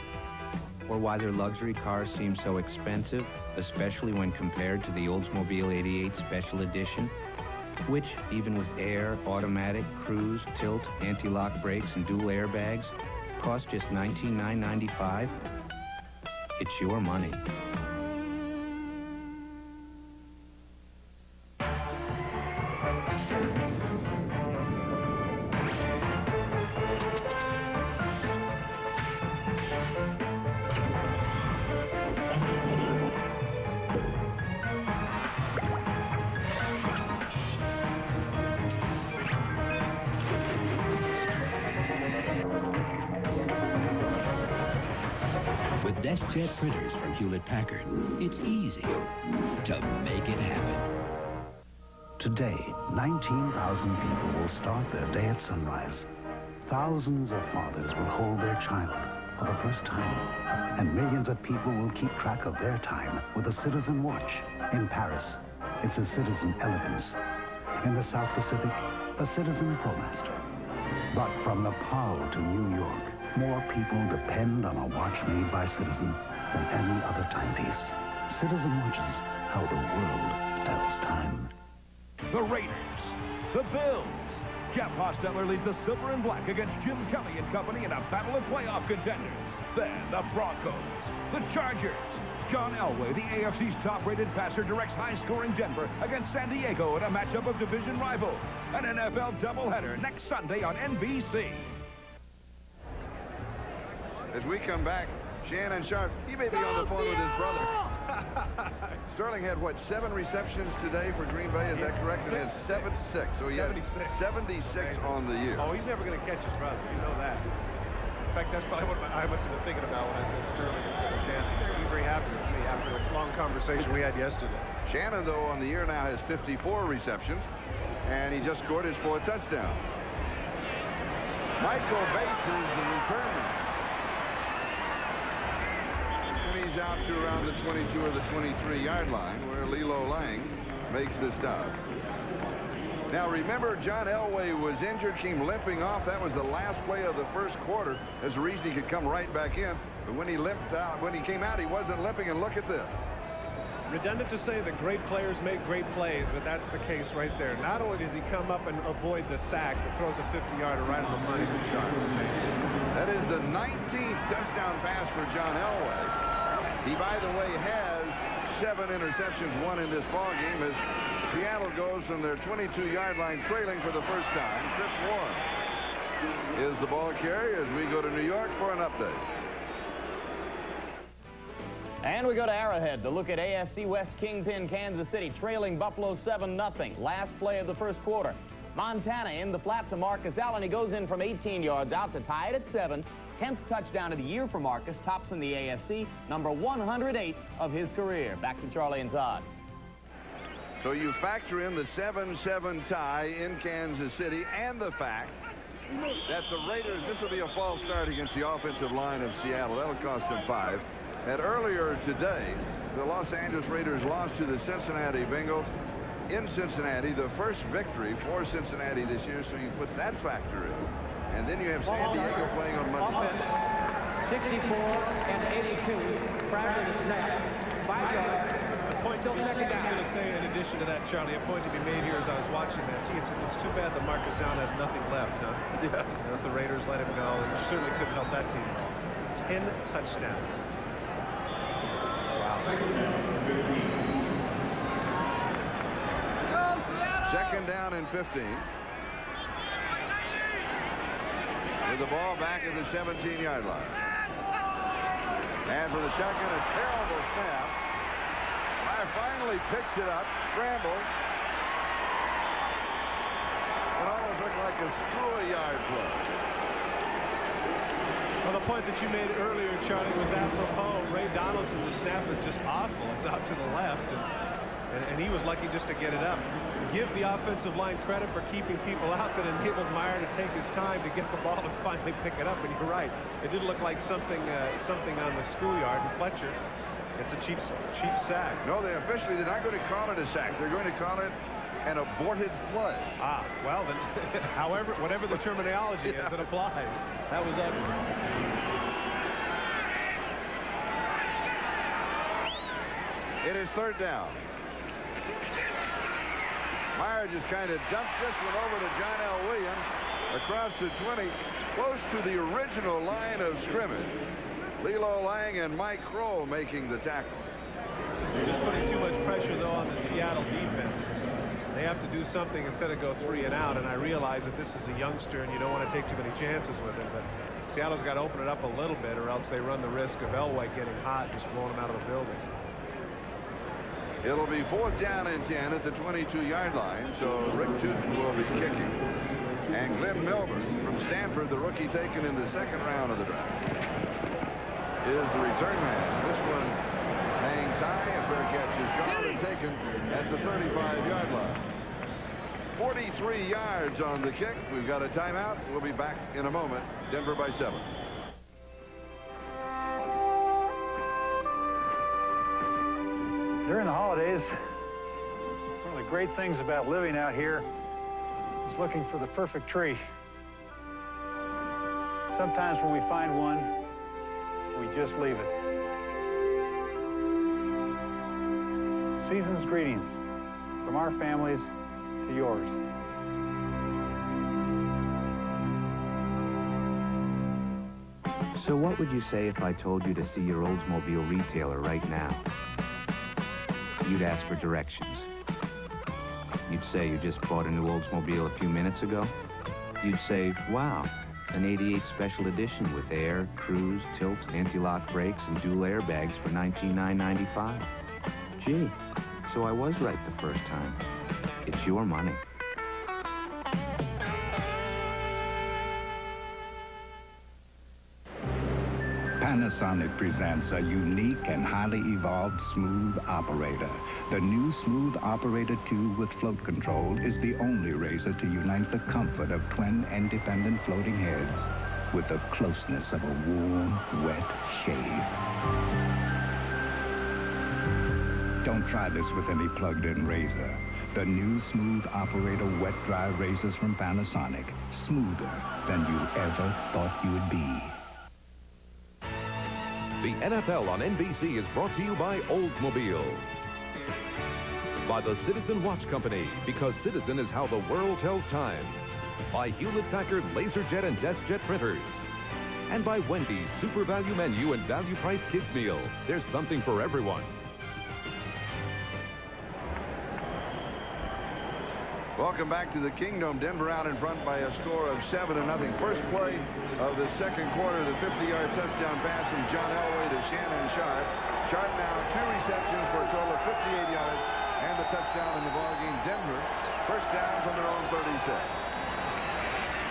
Or why their luxury cars seem so expensive, especially when compared to the Oldsmobile 88 Special Edition, which, even with air, automatic, cruise, tilt, anti-lock brakes, and dual airbags, cost just $19,995? It's your money. With DeskJet printers from Hewlett-Packard, it's easy to make it happen. Today, 19,000 people will start their day at sunrise. Thousands of fathers will hold their child for the first time. And millions of people will keep track of their time with a Citizen watch. In Paris, it's a Citizen Elegance. In the South Pacific, a Citizen ProMaster. But from Nepal to New York, more people depend on a watch made by Citizen than any other timepiece. Citizen watches how the world tells time. The Raiders, the Bills. Jeff Hostetler leads the Silver and Black against Jim Kelly and company in a battle of playoff contenders. Then the Broncos, the Chargers. John Elway, the AFC's top-rated passer, directs high-scoring Denver against San Diego in a matchup of division rivals. An NFL doubleheader next Sunday on NBC. As we come back, Shannon Sharp, he may be on the phone with his brother. Sterling had, what, 7 receptions today for Green Bay? Is that correct? And has 76. So he had 76 on the year. Oh, he's never going to catch his brother. You know that. In fact, that's probably what I must have been thinking about when I said Sterling and Shannon. They're going to be very happy with me after the long conversation we had yesterday. Shannon, though, on the year now has 54 receptions, and he just scored his 4th touchdown. Michael Bates is the return man. He's out to around the 22 or the 23-yard line where Lilo Lang makes the stop. Now remember, John Elway was injured, came limping off. That was the last play of the first quarter. As the reason he could come right back in. But when he limped out, when he came out, he wasn't limping. And look at this. Redundant to say that great players make great plays, but that's the case right there. Not only does he come up and avoid the sack, but throws a 50-yarder right on the money for Sharp. That is the 19th touchdown pass for John Elway. He, by the way, has 7 interceptions, 1 in this ball game as Seattle goes from their 22-yard line trailing for the first time. Chris Warren is the ball carrier as we go to New York for an update. And we go to Arrowhead to look at AFC West kingpin Kansas City trailing Buffalo 7-0. Last play of the first quarter. Montana in the flat to Marcus Allen. He goes in from 18 yards out to tie it at 7. 10th touchdown of the year for Marcus, tops in the AFC, number 108 of his career. Back to Charlie and Todd. So you factor in the 7-7 tie in Kansas City and the fact that the Raiders, this will be a false start against the offensive line of Seattle. That'll cost them 5. And earlier today, the Los Angeles Raiders lost to the Cincinnati Bengals in Cincinnati, the first victory for Cincinnati this year, so you put that factor in. And then you have San Diego playing on Monday. Offense, 64 and 82 prior to the snap. 5 yards. A point still second down. I was going to say, in addition to that, Charlie, a point to be made here as I was watching that. Gee, it's too bad that Marcus Allen has nothing left, huh? Yeah. You know, if the Raiders let him go, it certainly couldn't help that team. 10 touchdowns. Wow. Second down and 15. With the ball back at the 17-yard line. And for the shotgun, a terrible snap. Meyer finally picks it up, scrambles. It almost looked like a screw-a-yard play. Well, the point that you made earlier, Charlie, was apropos. Ray Donaldson, the snap is just awful. It's out to the left, and he was lucky just to get it up. Give the offensive line credit for keeping people out that enabled Meyer to take his time to get the ball and finally pick it up. And you're right, it did look like something on the schoolyard. And Fletcher, it's a cheap sack. No, they're not going to call it a sack. They're going to call it an aborted play. Ah, well then, however, whatever the terminology is, it applies. That was ugly. It is 3rd down. Meyer just kind of dumped this one over to John L. Williams across the 20, close to the original line of scrimmage. Lilo Lang and Mike Crow making the tackle. This is just putting too much pressure, though, on the Seattle defense. They have to do something instead of go 3 and out, and I realize that this is a youngster and you don't want to take too many chances with him, but Seattle's got to open it up a little bit or else they run the risk of Elway getting hot and just blowing him out of the building. It'll be 4th down and 10 at the 22-yard line, so Rick Tootin will be kicking. And Glenn Milburn from Stanford, the rookie taken in the 2nd round of the draft. is the return man. This one hangs high. A fair catch is gone and taken at the 35-yard line. 43 yards on the kick. We've got a timeout. We'll be back in a moment. Denver by 7. During the holidays, one of the great things about living out here is looking for the perfect tree. Sometimes when we find one, we just leave it. Season's greetings from our families to yours. So what would you say if I told you to see your Oldsmobile retailer right now? You'd ask for directions. You'd say you just bought a new Oldsmobile a few minutes ago. You'd say, wow, an 88 special edition with air, cruise, tilt, anti-lock brakes, and dual airbags for $19,995. Gee, so I was right the first time. It's your money. Panasonic presents a unique and highly evolved Smooth Operator. The new Smooth Operator 2 with float control is the only razor to unite the comfort of twin independent floating heads with the closeness of a warm, wet shave. Don't try this with any plugged-in razor. The new Smooth Operator wet-dry razors from Panasonic. Smoother than you ever thought you would be. The NFL on NBC is brought to you by Oldsmobile. By the Citizen Watch Company, because Citizen is how the world tells time. By Hewlett-Packard LaserJet and DeskJet printers. And by Wendy's Super Value Menu and Value Price Kids Meal. There's something for everyone. Welcome back to the Kingdom. Denver out in front by a score of 7-0. First play of the second quarter, the 50-yard touchdown pass from John Elway to Shannon Sharp. Sharp now 2 receptions for a total of 58 yards and the touchdown in the ballgame. Denver first down from their own 36.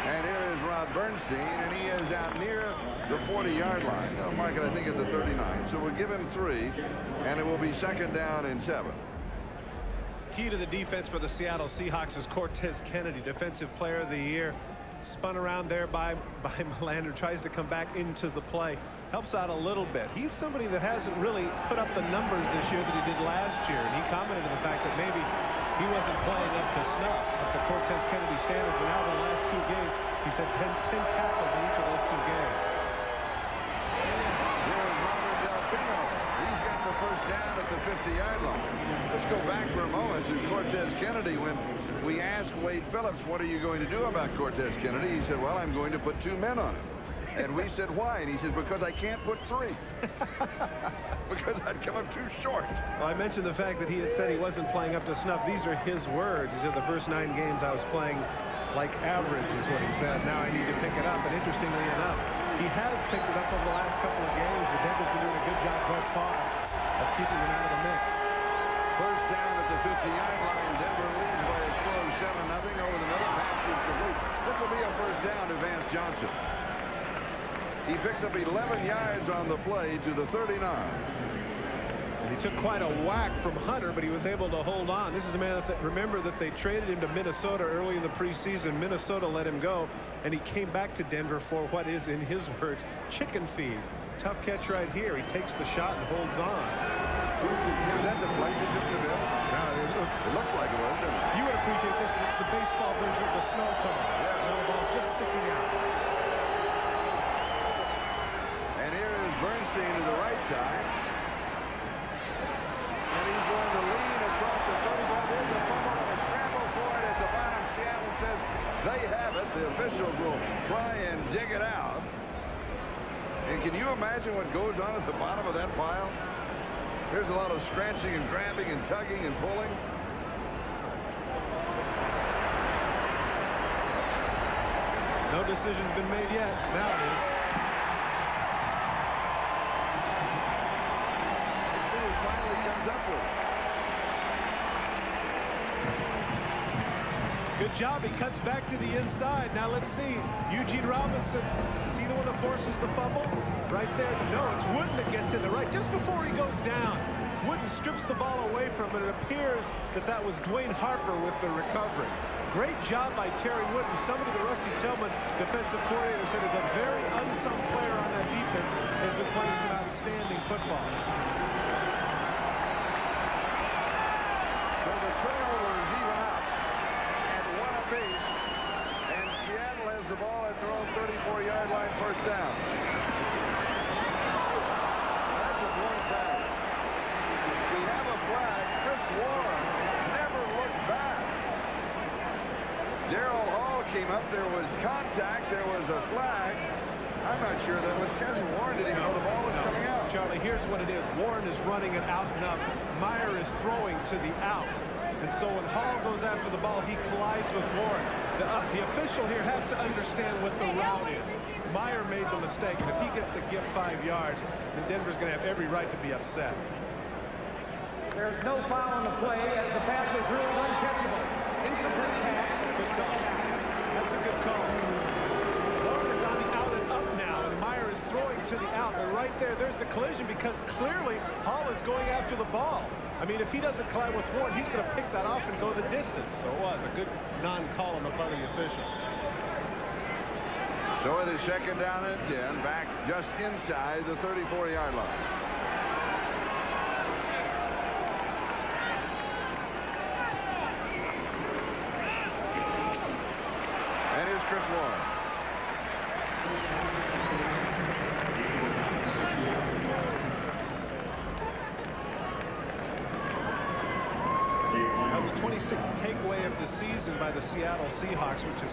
And here is Rod Bernstein, and he is out near the 40-yard line. They'll mark it, I think, at the 39. So we'll give him 3, and it will be second down and 7. Key to the defense for the Seattle Seahawks is Cortez Kennedy, Defensive Player of the Year. Spun around there by Melander, tries to come back into the play. Helps out a little bit. He's somebody that hasn't really put up the numbers this year that he did last year, and he commented on the fact that maybe he wasn't playing up to snuff, up to Cortez Kennedy standards. And now in the last 2 games, he's had 10 tackles in each of those 2 games. Here's Robert Delfino. He's got the first down at the 50-yard line. Let's go back for a moment to Cortez Kennedy. When we asked Wade Phillips, what are you going to do about Cortez Kennedy? He said, well, I'm going to put 2 men on him. And we said, why? And he said, because I can't put 3. Because I'd come up too short. Well, I mentioned the fact that he had said he wasn't playing up to snuff. These are his words. He said, the first 9 games I was playing like average is what he said. Now I need to pick it up. And interestingly enough, he has picked it up over the last couple of games. But Denver's been doing a good job thus far of keeping him out of the mix. First down at the 50-yard line. Denver leads by a score of 7-0 over the middle. Pass is complete. This will be a first down to Vance Johnson. He picks up 11 yards on the play to the 39. And he took quite a whack from Hunter, but he was able to hold on. This is a man that, remember that they traded him to Minnesota early in the preseason. Minnesota let him go, and he came back to Denver for what is, in his words, chicken feed. Tough catch right here. He takes the shot and holds on. Was that deflected just a bit? No, it looked like it was, didn't it? You would appreciate this. It's the baseball version of the snow cone. Yeah. No ball just sticking out. And here is Bernstein to the right side. And he's going to lean across the 35. There's a fumble and a scramble for it at the bottom. Seattle says they have it. The officials will try and dig it out. And can you imagine what goes on at the bottom of that pile? There's a lot of scratching and grabbing and tugging and pulling. No decision's been made yet. Now it is. He finally comes up with it. Good job. He cuts back to the inside. Now let's see. Eugene Robinson. Is he the one that forces the fumble? Right right there. No, it's Wooden that gets in the right just before he goes down. Wooden strips the ball away from it. It appears that that was Dwayne Harper with the recovery. Great job by Terry Wooden. Somebody the Rusty Tillman defensive coordinator said is a very unsung player on that defense, has been playing some outstanding football. So the turnovers even up at 1 apiece, and Seattle has the ball at their own 34-yard line, first down. That's a blown pass. We have a flag. Chris Warren never looked back. Daryl Hall came up. There was contact. There was a flag. I'm not sure that was catching. Warren didn't even know the ball was coming out. Charlie, here's what it is. Warren is running it out and up. Meyer is throwing to the out. And so when Hall goes after the ball, he collides with Warren. The official here has to understand what the route is. Meyer made the mistake, and if he gets the gift 5 yards, then Denver's going to have every right to be upset. There's no foul on the play as the pass was ruled uncatchable. Incomplete pass. Good call. That's a good call. Warren is on the out and up now, and Meyer is throwing to the out. And right there, there's the collision because clearly Hall is going after the ball. I mean, if he doesn't collide with Warren, he's going to pick that off and go the distance. So it was a good non-call on the part of the official. So it is second down and 10, back just inside the 34-yard line. And here's Chris Warren. That was the 26th takeaway of the season by the Seattle Seahawks, which is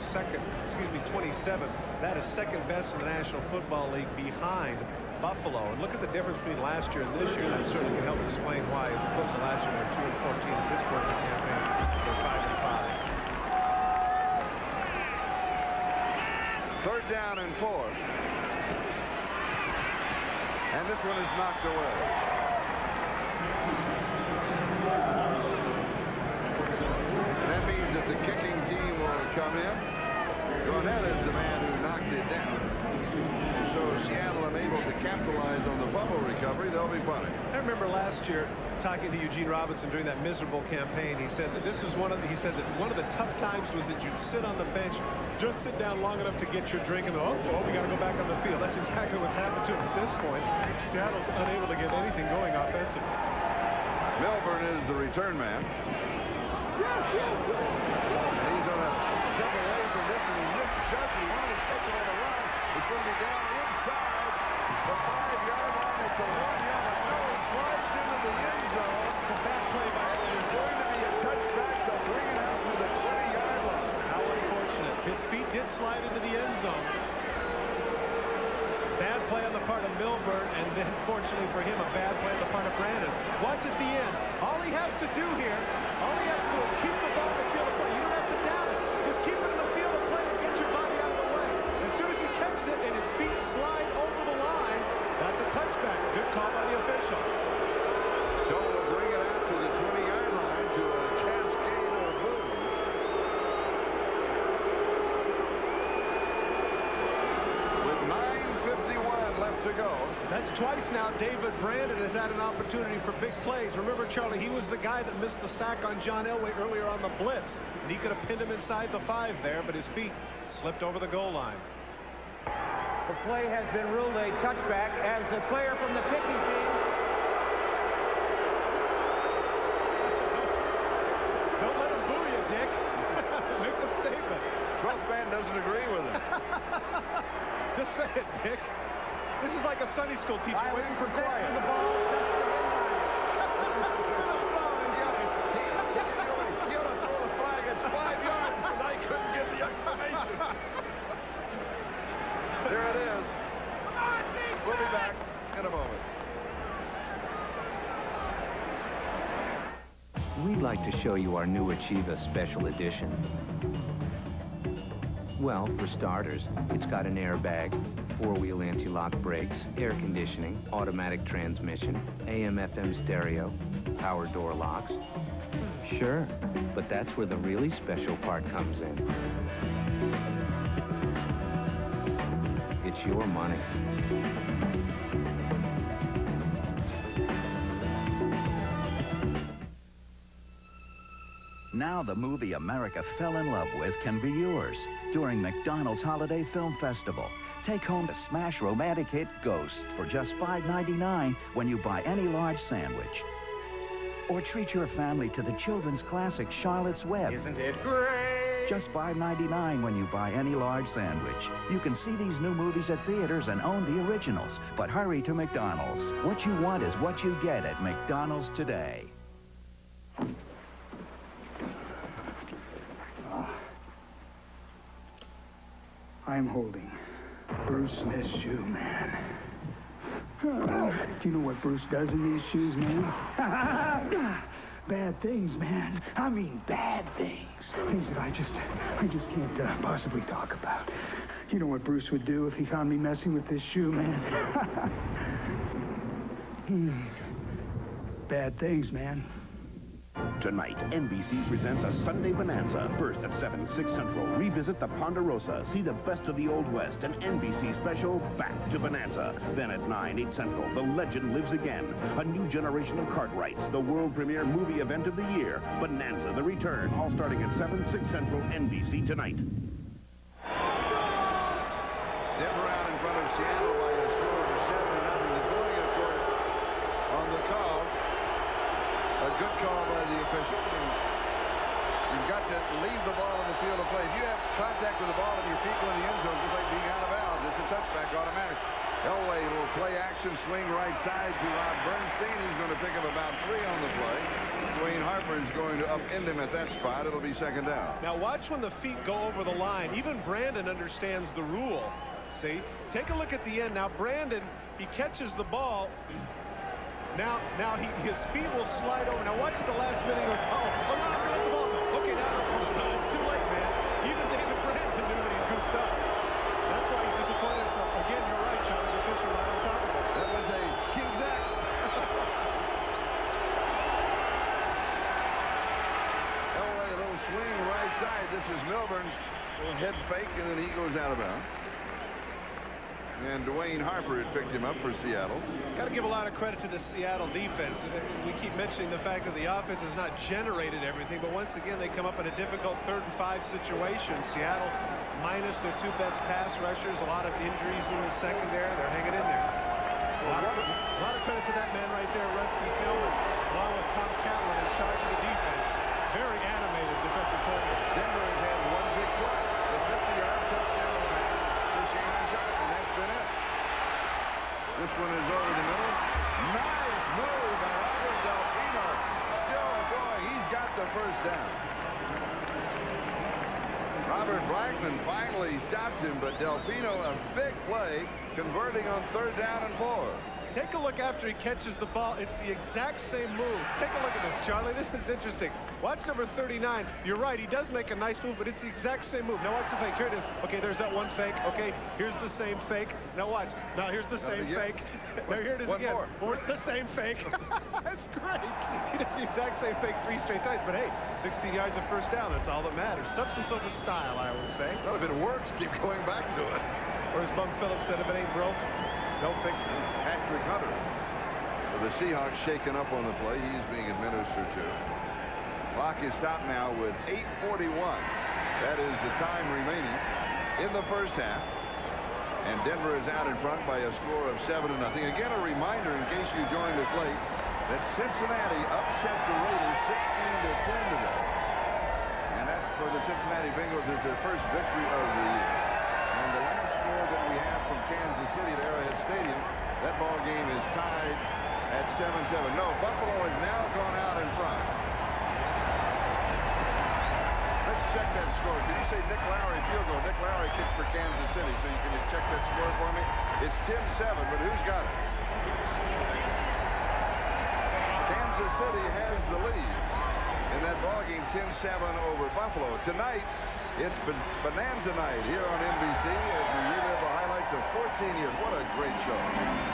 27th. That is second best in the National Football League behind Buffalo. And look at the difference between last year and this year. That certainly can help explain why, as opposed to last year, they were 2-14 in this Broncos campaign. They're 5-5. Third down and 4. And this one is knocked away. And that means that the kicking team will come in. Garnett is the man who knocked it down. And so Seattle unable to capitalize on the fumble recovery. They'll be punting. I remember last year talking to Eugene Robinson during that miserable campaign. He said that this was one of the tough times was that you'd sit on the bench, just sit down long enough to get your drink, and we got to go back on the field. That's exactly what's happened to him at this point. Seattle's unable to get anything going offensively. Milburn is the return man. And he's on a step away from this, and he missed Sharkey. He wanted to take it on a run. It's going to be down inside the 5-yard line. It's a 1-yard. I know he slides into the end zone. It's a bad play by him. There's going to be a touchback. They'll bring it out to the 20-yard line. How unfortunate. His feet did slide into the end zone. Bad play on the part of Milburn, and then, fortunately for him, a bad play on the part of Brandon. Watch at the end. All he has to do here, is keep the ball in the field of play. You don't have to down it. Just keep it in the field of play and get your body out of the way. As soon as he catches it and his feet slide over the line, that's a touchback. Good call by the official. So we'll bring it out to the 20-yard line to a cascade of boos. With 9:51 left to go. That's twice now David Brandon has had an opportunity for big plays. Remember, Charlie, he was the guy that missed the sack on John Elway earlier on the blitz. And he could have pinned him inside the 5 there, but his feet slipped over the goal line. The play has been ruled a touchback as the player from the kicking team. Don't let him boo you, Dick. Make the statement. Trump man doesn't agree with it. Just say it, Dick. This is like a Sunday school teacher waiting for quiet. He ought to throw the flag. It's 5 yards, but I couldn't get the explanation. There it is. We'll be back in a moment. We'd like to show you our new Achieva Special Edition. Well, for starters, it's got an airbag, 4-wheel anti-lock brakes, air conditioning, automatic transmission, AM/FM stereo, power door locks. Sure, but that's where the really special part comes in. It's your money. Now the movie America fell in love with can be yours during McDonald's Holiday Film Festival. Take home the smash romantic hit Ghost for just $5.99 when you buy any large sandwich. Or treat your family to the children's classic Charlotte's Web. Isn't it great? Just $5.99 when you buy any large sandwich. You can see these new movies at theaters and own the originals. But hurry to McDonald's. What you want is what you get at McDonald's today. I'm holding Bruce Smith's shoe, man. Do you know what Bruce does in these shoes, man? Bad things, man. I mean bad things. Things that I just can't possibly talk about. You know what Bruce would do if he found me messing with this shoe, man? Bad things, man. Tonight, NBC presents a Sunday Bonanza. First at 7, 6 Central. Revisit the Ponderosa. See the best of the Old West. An NBC special, Back to Bonanza. Then at 9, 8 Central, The Legend Lives Again. A new generation of Cartwrights. The world premiere movie event of the year. Bonanza, The Return. All starting at 7, 6 Central, NBC tonight. Denver out in front of Seattle by a score of 7-0. The going, of course, on the call. A good call by the official. You've got to leave the ball in the field of play. If you have contact with the ball and your feet go in the end zone, just like being out of bounds, it's a touchback automatic. Elway will play action, swing right side to Rod Bernstein. He's going to pick up about 3 on the play. Dwayne Harper is going to upend him at that spot. It'll be second down. Now watch when the feet go over the line. Even Brandon understands the rule. See? Take a look at the end. Now Brandon, he catches the ball. Now his feet will slide over. Now watch at the last minute. He goes, no, got the ball. Okay, now it's too late, man. Even David Brandon knew that he goofed up. That's why he disappointed himself. Again, you're right, Charlie. The official right on top of it. That was a King's X. Elway, a little swing right side. This is Milburn. A little head fake, and then he goes out of bounds. And Dwayne Harper had picked him up for Seattle. Got to give a lot of credit to the Seattle defense. We keep mentioning the fact that the offense has not generated everything, but once again, they come up in a difficult 3rd and 5 situation. Seattle minus their 2 best pass rushers, a lot of injuries in the secondary. They're hanging in there. A lot of credit to that man right there, Rusty Tillman, along with Tom Catlin in charge of the defense. Very animated defensive coordinator. Denver has had one big play. The 50-yard touchdown to Shannon Johnson. That's been it. This one is over the middle. Nice move by Robert Delfino. Still going. He's got the first down. Robert Blackman finally stops him, but Delfino, a big play, converting on 3rd down and 4. Take a look after he catches the ball. It's the exact same move. Take a look at this, Charlie. This is interesting. Watch number 39. You're right. He does make a nice move, but it's the exact same move. Now watch the fake. Here it is. Okay, there's that one fake. Okay, here's the same fake. Now watch. Now here's the same fake. Now here it is again. More. The same fake. That's great. He does the exact same fake 3 straight times. But hey, 16 yards of first down. That's all that matters. Substance over style, I would say. Well, if it works, keep going back to it. Or as Bum Phillips said, if it ain't broke, don't fix it. Patrick Hunter. For the Seahawks shaken up on the play. He's being administered to. Clock is stopped now with 8:41. That is the time remaining in the first half. And Denver is out in front by a score of 7-0. Again, a reminder in case you joined us late that Cincinnati upset the Raiders 16-10 today. And that for the Cincinnati Bengals is their first victory of the year. And the last score that we have from Kansas City at Arrowhead Stadium, that ball game is tied at 7-7. No, Buffalo has now gone out in front. Let's check that score. Did you say Nick Lowry field goal? Nick Lowry kicks for Kansas City, so you can check that score for me. It's 10-7, but who's got it? Kansas City has the lead in that ball game, 10-7 over Buffalo. Tonight, it's Bonanza night here on NBC as we relive the highlights of 14 years. What a great show.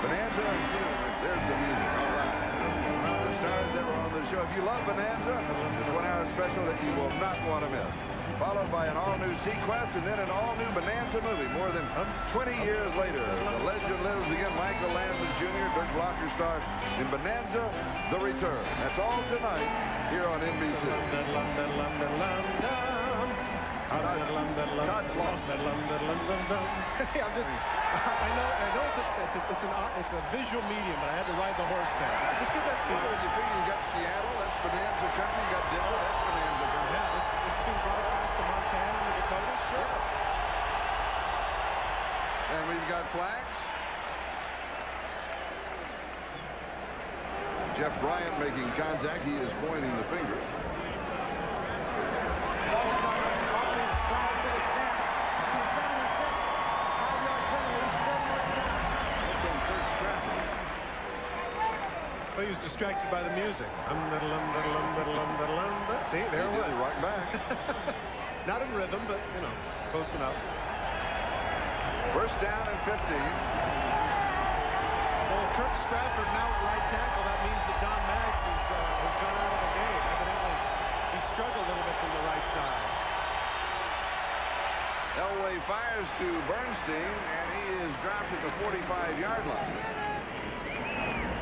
Bonanza and Sealand. There's the music. All right. The stars that were on the show. If you love Bonanza, it's 1 hour special that you will not want to miss. Followed by an all-new Sequest and then an all-new Bonanza movie. More than 20 years later, the legend lives again. Michael Landon Jr. Pittsburgh blocker starts in Bonanza, The Return. That's all tonight here on NBC. Todd's lost. It's a visual medium, but I had to ride the horse there. Just get that feel. You figure you got Seattle, that's Bonanza Country. You got Denver, that's Bonanza Country. Yeah, this is being broadcast to Montana and the Dakotas. Sure. And we've got flags. Jeff Bryant making contact. He is pointing the finger. Well, he was distracted by the music. See, there it was. Right back. Not in rhythm, but, you know, close enough. First down and 15. Well, Kirk Stratford now at right tackle. That means that Don Maddox has gone out of the game. Evidently, he struggled a little bit from the right side. Elway fires to Bernstein, and he is dropped at the 45-yard line.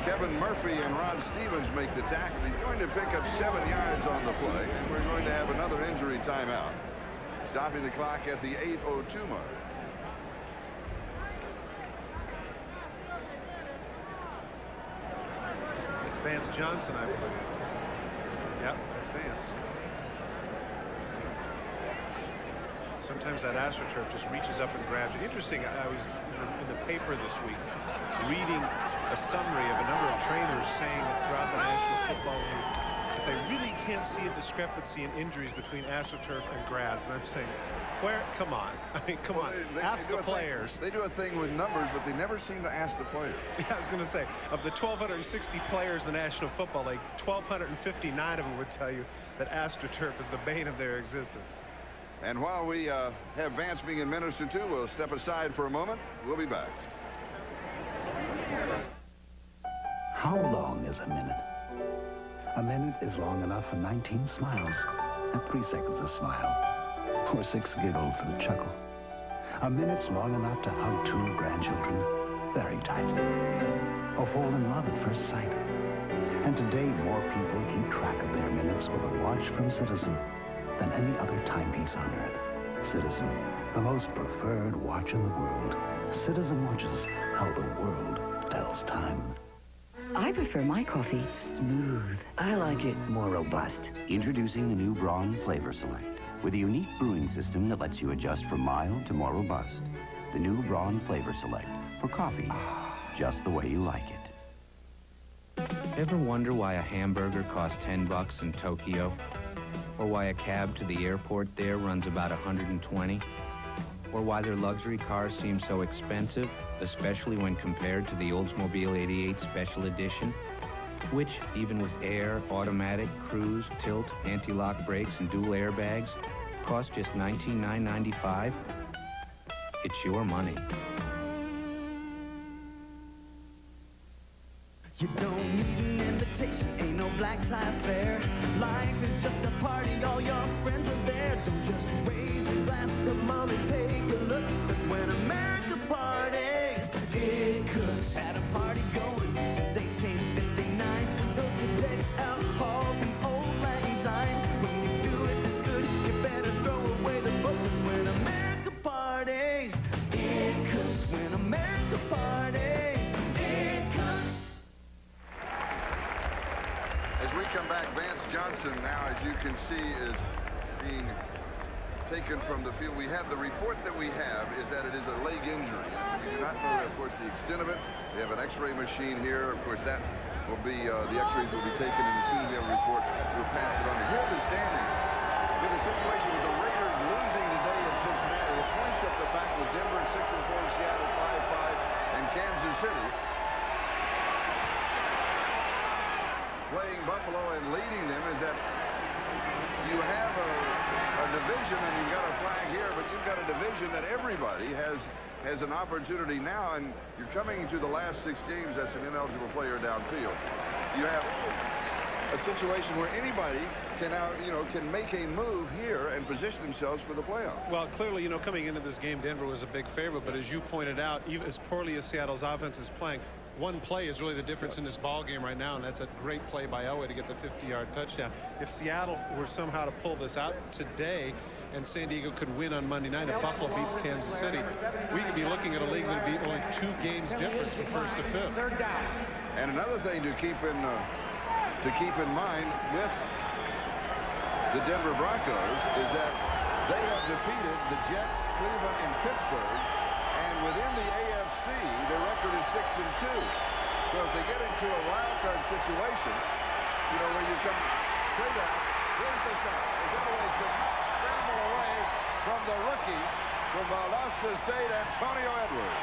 Kevin Murphy and Rod Stevens make the tackle. He's going to pick up 7 yards on the play, and we're going to have another injury timeout. Stopping the clock at the 8:02 mark. It's Vance Johnson, I believe. Yep, that's Vance. Sometimes that AstroTurf just reaches up and grabs you. Interesting, I was in the paper this week reading a summary of a number of trainers saying that throughout the National Football League that they really can't see a discrepancy in injuries between AstroTurf and grass. And I'm saying, where? Come on. I mean, come on. Ask the players. They do a thing with numbers, but they never seem to ask the players. Yeah, I was going to say, of the 1,260 players in the National Football League, 1,259 of them would tell you that AstroTurf is the bane of their existence. And while we have Vance being administered to, we'll step aside for a moment. We'll be back. How long is a minute? A minute is long enough for 19 smiles, and 3 seconds of smile, or 6 giggles and chuckle. A minute's long enough to hug 2 grandchildren very tight, or fall in love at first sight. And today, more people keep track of their minutes with a watch from Citizen than any other timepiece on Earth. Citizen, the most preferred watch in the world. Citizen watches how the world tells time. I prefer my coffee smooth. I like it more robust. Introducing the new Braun Flavor Select with a unique brewing system that lets you adjust from mild to more robust. The new Braun Flavor Select for coffee just the way you like it. Ever wonder why a hamburger costs $10 in Tokyo? Or why a cab to the airport there runs about $120? Or why their luxury cars seem so expensive, especially when compared to the Oldsmobile 88 Special Edition, which, even with air, automatic, cruise, tilt, anti-lock brakes, and dual airbags, cost just $19,995? It's your money. You don't need an invitation, ain't no black tie affair. Life is just a party, all your friends are there. Don't just raise a glass, come on and take a look. That's when America parties. It cooks. Had a party going since 1859. Toasted days, alcohol, and old lang syne. When you do it this good, you better throw away the book. When America parties, it cooks. When America parties, it cooks. As we come back, Vance Johnson now, as you can see, is being taken from the field. We have the report that we have is that it is a leg injury. We do not know, of course, the extent of it. We have an x-ray machine here. Of course, that will be, the x-rays will be taken, and as soon as we have a report, we'll pass it on. Here's the standings with the situation with the Raiders losing today in Cincinnati. The points up the back with Denver 6-4, Seattle 5-5, and Kansas City playing Buffalo and leading them. Is that you have a division, and you've got a flag here, but you've got a division that everybody has an opportunity now, and you're coming to the last 6 games. That's an ineligible player downfield. You have a situation where anybody can now, can make a move here and position themselves for the playoffs. Well, clearly, coming into this game, Denver was a big favorite, but as you pointed out, even as poorly as Seattle's offense is playing, one play is really the difference in this ball game right now, and that's a great play by Elway to get the 50-yard touchdown. If Seattle were somehow to pull this out today and San Diego could win on Monday night, if Buffalo beats Kansas City, we could be looking at a league that would be only 2 games difference from first to fifth. And another thing to keep in mind with the Denver Broncos is that they have defeated the Jets, Cleveland, and Pittsburgh, and within the AFC, their record is 6-2. So if they get into a wild card situation, you know, where you come straight out, here's the shot. Elway could not scramble away from the rookie from Valdosta State, Antonio Edwards.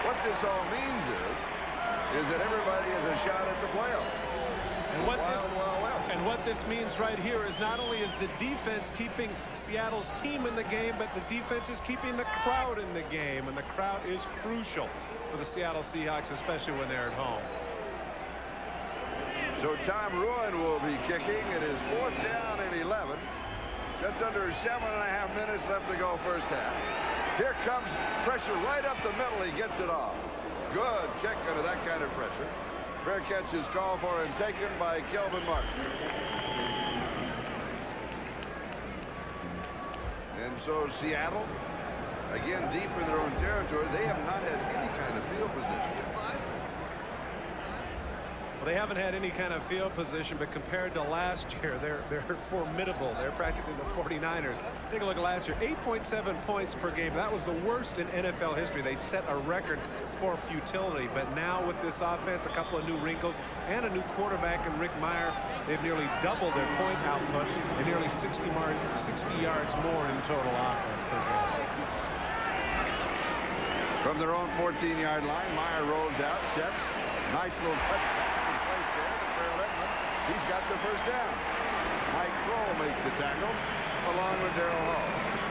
What this all means is that everybody has a shot at the playoffs. And what this means right here is not only is the defense keeping Seattle's team in the game, but the defense is keeping the crowd in the game, and the crowd is crucial for the Seattle Seahawks, especially when they're at home. So Tom Ruin will be kicking. It is 4th down and 11. Just under 7.5 minutes left to go first half. Here comes pressure right up the middle. He gets it off. Good kick under that kind of pressure. Fair catch is called for and taken by Kelvin Martin. And so Seattle, again deep in their own territory, they have not had any kind of field position. Well, they haven't had any kind of field position, but compared to last year, they're formidable. They're practically the 49ers. Take a look at last year, 8.7 points per game. That was the worst in NFL history. They set a record for futility, but now with this offense, a couple of new wrinkles, and a new quarterback in Rick Meyer, they've nearly doubled their point output and nearly 60 yards more in total offense per game. From their own 14-yard line, Meyer rolls out, sets. Nice little touchdown. He's got the first down. Mike Kroll makes the tackle along with Darrell Hall.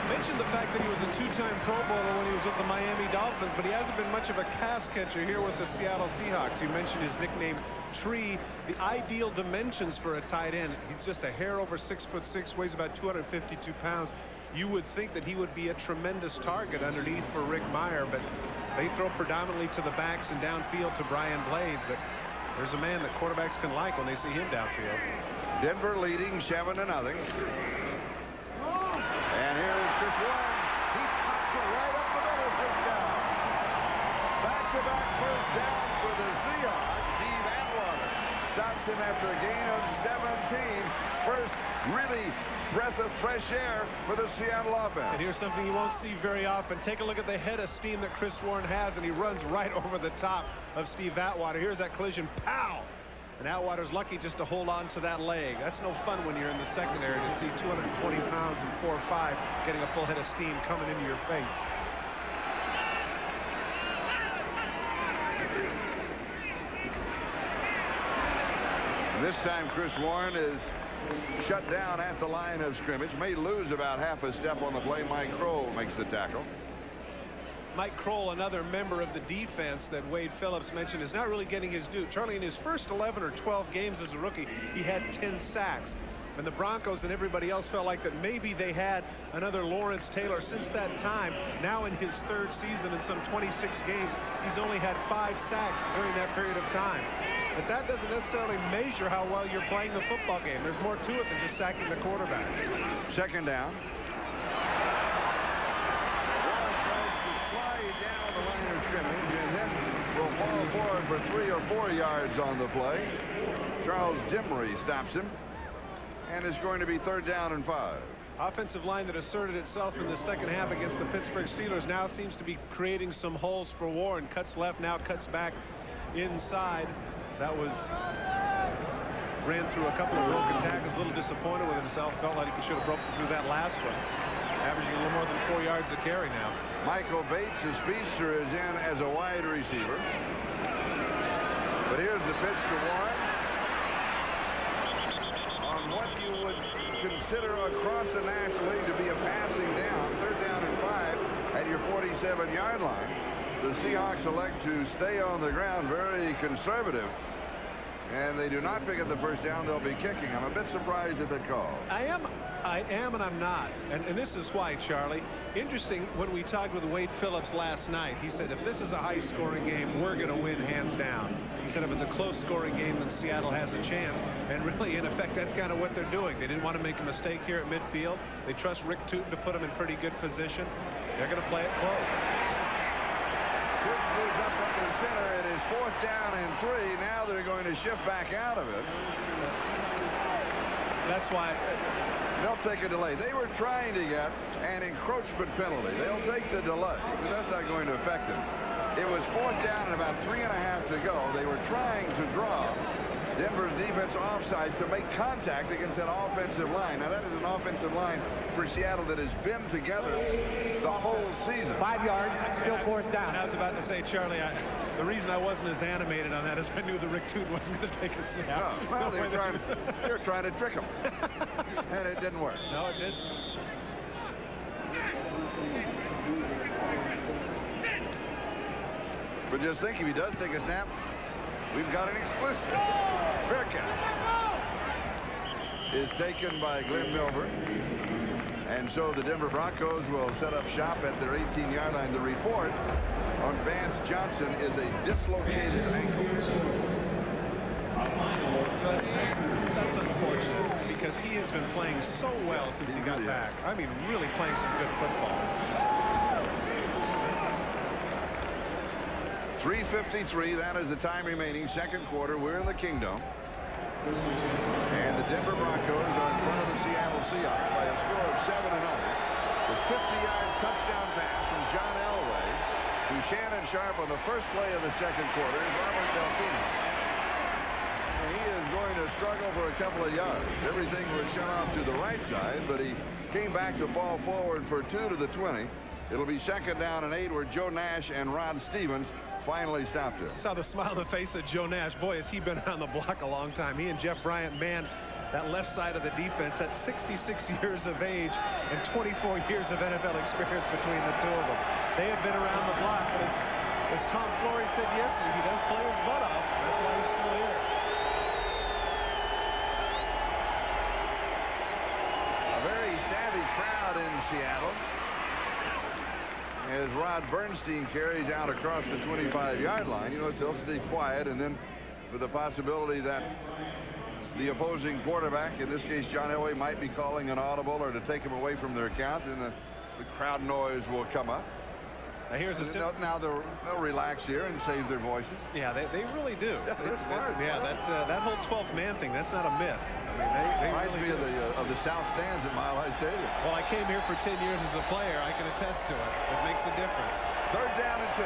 Mentioned the fact that he was a 2-time Pro Bowler when he was with the Miami Dolphins, but he hasn't been much of a pass catcher here with the Seattle Seahawks. You mentioned his nickname Tree, the ideal dimensions for a tight end. He's just a hair over 6'6", weighs about 252 pounds. You would think that he would be a tremendous target underneath for Rick Meyer, but they throw predominantly to the backs and downfield to Brian Blades, but there's a man that quarterbacks can like when they see him downfield. Denver leading 7-0. And here is Chris Warren. He pops it right up the middle, first down. Back-to-back first down for the Seahawks. Steve Atwater stops him after a gain of 17. First really breath of fresh air for the Seattle offense. And here's something you won't see very often. Take a look at the head of steam that Chris Warren has, and he runs right over the top of Steve Atwater. Here's that collision. Pow! And Atwater's lucky just to hold on to that leg. That's no fun when you're in the secondary to see 220 pounds and 4'5" getting a full head of steam coming into your face. And this time Chris Warren is shut down at the line of scrimmage. May lose about half a step on the play. Mike Kroll makes the tackle. Mike Kroll, another member of the defense that Wade Phillips mentioned, is not really getting his due. Charlie, in his first 11 or 12 games as a rookie, he had 10 sacks. And the Broncos and everybody else felt like that maybe they had another Lawrence Taylor since that time. Now in his 3rd season in some 26 games, he's only had 5 sacks during that period of time. But that doesn't necessarily measure how well you're playing the football game. There's more to it than just sacking the quarterback. Second down. Down the line of scrimmage and then will fall forward for 3 or 4 yards on the play. Charles Dimry stops him, and it's going to be 3rd down and 5. Offensive line that asserted itself in the second half against the Pittsburgh Steelers now seems to be creating some holes for Warren. Cuts left, now cuts back inside. That was ran through a couple of broken tackles, a little disappointed with himself. Felt like he should have broken through that last one. Averaging a little more than 4 yards a carry now. Michael Bates, the speedster, is in as a wide receiver. But here's the pitch to Warren. On what you would consider across the National League to be a passing down, 3rd down and 5 at your 47-yard line. The Seahawks elect to stay on the ground, very conservative and they do not pick up the first down, they'll be kicking. I'm a bit surprised at the call. I am, and I'm not. And this is why, Charlie. Interesting, when we talked with Wade Phillips last night, he said, if this is a high-scoring game, we're going to win hands down. He said if it's a close-scoring game, then Seattle has a chance. And really, in effect, that's kind of what they're doing. They didn't want to make a mistake here at midfield. They trust Rick Tootin to put them in pretty good position. They're going to play it close. Tootin moves up under center. It is 4th down and 3. Now they're going to shift back out of it. That's why they'll take a delay. They were trying to get an encroachment penalty. They'll take the delay, but that's not going to affect them. It was 4th down and about 3.5 to go. They were trying to draw Denver's defense offsides to make contact against that offensive line. Now, that is an offensive line for Seattle that has been together the whole season. 5 yards, still 4th down. I was about to say, Charlie, the reason I wasn't as animated on that is I knew the Rick Tootin wasn't going to take a snap. No, well, they were trying to trick him. And it didn't work. No, it didn't. But just think, if he does take a snap, we've got an exclusive. Bearcat is taken by Glenn Milburn. And so the Denver Broncos will set up shop at their 18-yard line. The report on Vance Johnson is a dislocated ankle. That's unfortunate because he has been playing so well since he got back. I mean, really playing some good football. 3:53, that is the time remaining. Second quarter, we're in the Kingdom. And the Denver Broncos are in front of the Seattle Seahawks by a score of 7-0. The 50-yard touchdown pass from John Elway to Shannon Sharp on the first play of the second quarter is Robert Delfino. And he is going to struggle for a couple of yards. Everything was shut off to the right side, but he came back to fall forward for 2 to the 20. It'll be 2nd down and 8 where Joe Nash and Rod Stevens finally stopped it. Saw the smile on the face of Joe Nash. Boy, has he been on the block a long time. He and Jeff Bryant man that left side of the defense at 66 years of age and 24 years of NFL experience between the two of them. They have been around the block, but as Tom Flory said yesterday, he does play his butt off. That's why he's still here. A very savvy crowd in Seattle as Rod Bernstein carries out across the 25-yard line. You know, they'll stay quiet, and then with the possibility that the opposing quarterback, in this case John Elway, might be calling an audible or to take him away from their count, and the crowd noise will come up. Now here's now they'll relax here and save their voices. Yeah, they really do. Yeah, they're smart. Yeah, that whole 12th man thing, that's not a myth. I mean, they reminds really me of the South Stands at Mile High Stadium. Well, I came here for 10 years as a player. I can attest to it. It makes a difference. 3rd down and 2.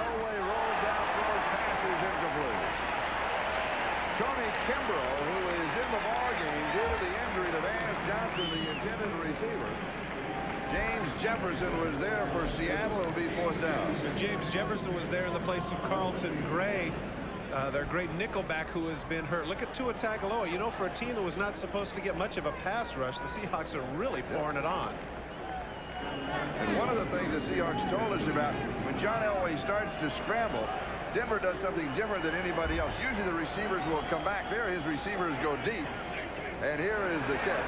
Elway rolls out, throws passes incomplete. Tony Kimbrough, who is in the ballgame due to the injury to Vance Johnson, the intended receiver. James Jefferson was there for Seattle. It'll be 4th down. James Jefferson was there in the place of Carlton Gray, their great nickelback who has been hurt. Look at Tua Tagovailoa. You know, for a team that was not supposed to get much of a pass rush, the Seahawks are really pouring it on. And one of the things the Seahawks told us about, when John Elway starts to scramble, Denver does something different than anybody else. Usually the receivers will come back. There, his receivers go deep. And here is the kick.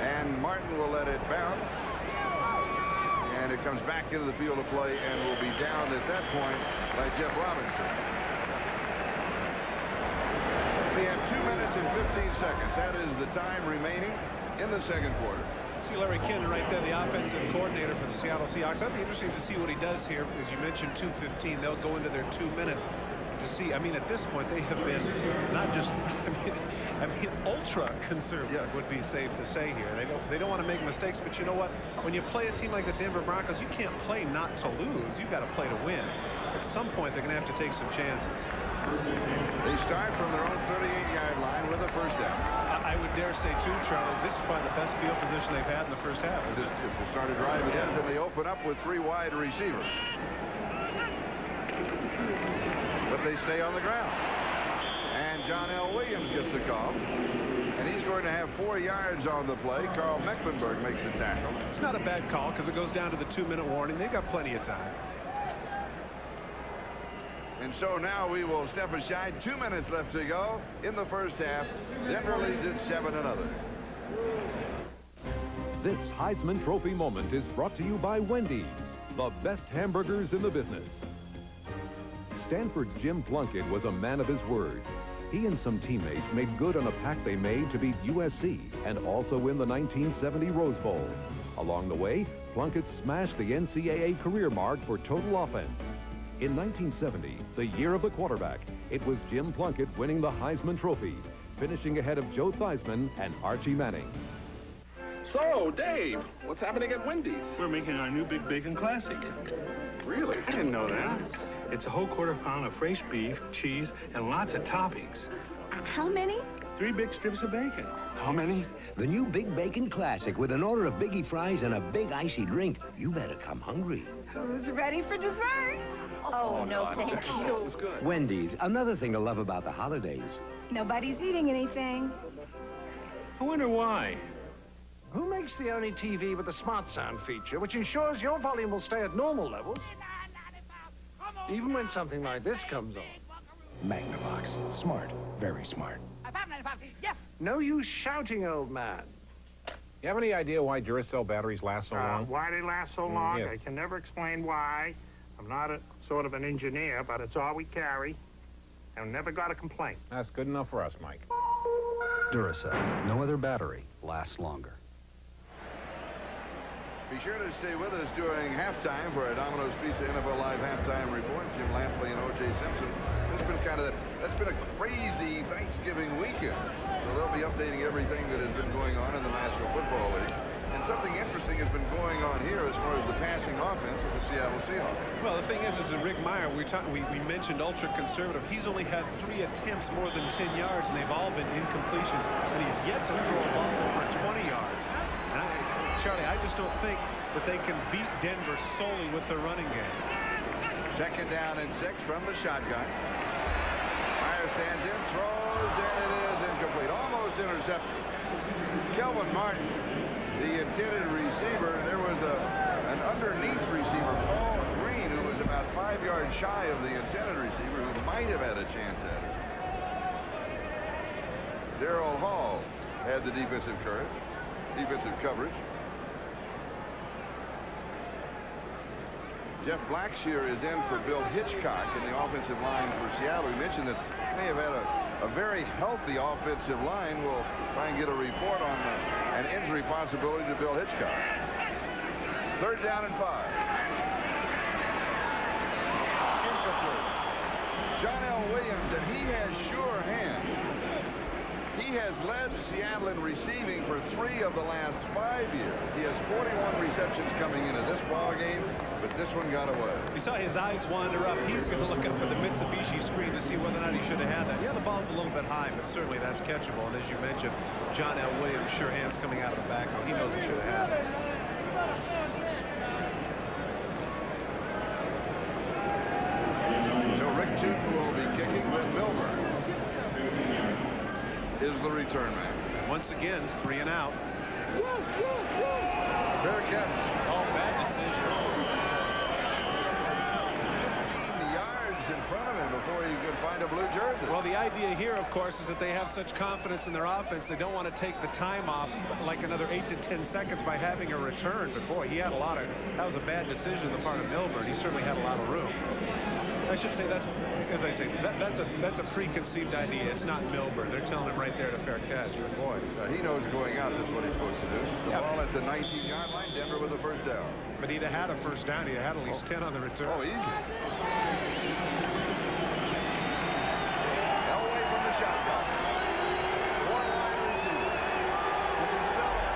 And Martin will let it bounce. And it comes back into the field of play and will be down at that point by Jeff Robinson. We have 2 minutes and 15 seconds. That is the time remaining in the second quarter. See Larry Ken right there, the offensive coordinator for the Seattle Seahawks. That'd be interesting to see what he does here. As you mentioned, 2:15. They'll go into their 2 minute to see. I mean, at this point, they have been not just, I mean, ultra conservative would be safe to say here. They don't want to make mistakes, but you know what? When you play a team like the Denver Broncos, you can't play not to lose. You've got to play to win. At some point, they're going to have to take some chances. They start from their own 38-yard line with a 1st down. I would dare say, too, Charlie, this is probably the best field position they've had in the first half. If they start a drive, it is, and they open up with 3 wide receivers. But they stay on the ground. And John L. Williams gets the call. And he's going to have 4 yards on the play. Carl Mecklenburg makes the tackle. It's not a bad call because it goes down to the 2-minute warning. They've got plenty of time. And so now we will step aside. 2 minutes left to go in the first half. Denver leads it 7-0. This Heisman Trophy moment is brought to you by Wendy's, the best hamburgers in the business. Stanford's Jim Plunkett was a man of his word. He and some teammates made good on a pact they made to beat USC and also win the 1970 Rose Bowl. Along the way, Plunkett smashed the NCAA career mark for total offense. In 1970, the year of the quarterback, it was Jim Plunkett winning the Heisman Trophy, finishing ahead of Joe Theismann and Archie Manning. So, Dave, what's happening at Wendy's? We're making our new Big Bacon Classic. Really? I didn't know that. It's a whole quarter pound of fresh beef, cheese, and lots of toppings. How many? 3 big strips of bacon. How many? The new Big Bacon Classic with an order of Biggie fries and a big icy drink. You better come hungry. Who's ready for dessert? Oh, no, thank you. It was good. Wendy's, another thing to love about the holidays. Nobody's eating anything. I wonder why. Who makes the only TV with the smart sound feature, which ensures your volume will stay at normal levels, even when something like this comes on? Magnavox. Smart. Very smart. Yes! No use shouting, old man. You have any idea why Duracell batteries last so long? Why they last so long? Yes. I can never explain why. I'm not a sort of an engineer, but it's all we carry. And never got a complaint. That's good enough for us, Mike. Duracell. No other battery lasts longer. Be sure to stay with us during halftime for a Domino's Pizza NFL Live halftime report. Jim Lampley and O.J. Simpson. That's been a crazy Thanksgiving weekend. So they'll be updating everything that has been going on in the National Football League. And something interesting has been going on here as far as the passing offense of the Seattle Seahawks. Well, the thing is Rick Meyer, we mentioned ultra-conservative. He's only had 3 attempts more than 10 yards, and they've all been incompletions. And he's yet to throw a ball over 20 yards. Charlie, I just don't think that they can beat Denver solely with their running game. 2nd down and 6 from the shotgun. Meyer stands in, throws, and it is incomplete. Almost intercepted. Kelvin Martin, the intended receiver. There was an underneath receiver, Paul Green, who was about 5 yards shy of the intended receiver, who might have had a chance at it. Darrell Hall had the defensive coverage. Jeff Blackshear is in for Bill Hitchcock in the offensive line for Seattle. We mentioned that they have had a very healthy offensive line. We'll try and get a report on an injury possibility to Bill Hitchcock. 3rd down and 5. Incomplete. John L. Williams, and he has sure hands. He has led Seattle in receiving for 3 of the last 5 years. He has 41 receptions coming into this ball game, but this one got away. You saw his eyes wander up. He's going to look up for the Mitsubishi screen to see whether or not he should have had that. Yeah, the ball's a little bit high, but certainly that's catchable. And as you mentioned, John L. Williams, sure hands coming out of the backfield. He knows he should have had it. So Rick Tootin will be kicking. Glenn Milburn is the return man. And once again, 3 and out. Fair catch. Oh, bad decision. 15 yards in front of him before he could find a blue jersey. Well, the idea here, of course, is that they have such confidence in their offense, they don't want to take the time off like another 8 to 10 seconds by having a return. But boy, he had that was a bad decision on the part of Milburn. He certainly had a lot of room. I should say that's, as I say, that's a preconceived idea. It's not Milburn. They're telling him right there to fair catch. But boy, he knows going out that's what he's supposed to do. The ball at the 19-yard line. Denver with the 1st down. But he'd have had a 1st down. He'd have had at least 10 on the return. Oh, easy. Elway from the shotgun. 4 wide receiver. This is Phillips.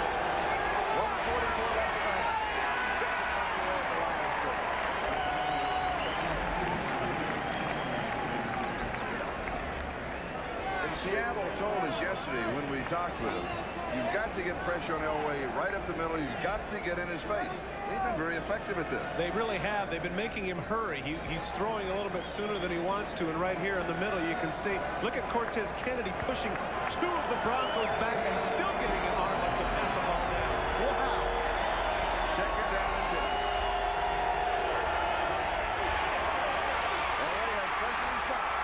1:44 left to go. 6 o'clock to go at the line of scrimmage. Seattle told us yesterday when we talked with him, you've got to get pressure on Elway right up the middle. You've got to get in his face. They've been very effective at this. They really have. They've been making him hurry. He's throwing a little bit sooner than he wants to, and right here in the middle you can see, look at Cortez Kennedy pushing two of the Broncos back and still getting an arm up to pat the ball down. Wow. Second down and 10. LA has first and second.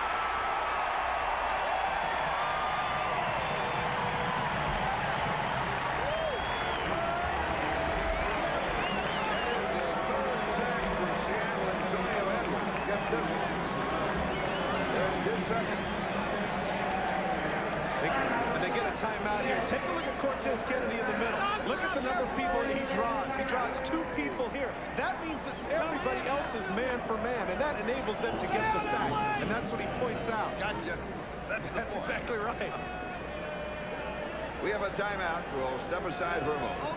They get a timeout here. Take a look at Cortez Kennedy in the middle. Look at the number of people that he draws. He draws two people here. That means that everybody else is man for man, and that enables them to get the sack. And that's what he points out. Gotcha. That's exactly right. We have a timeout. We'll step aside for a moment.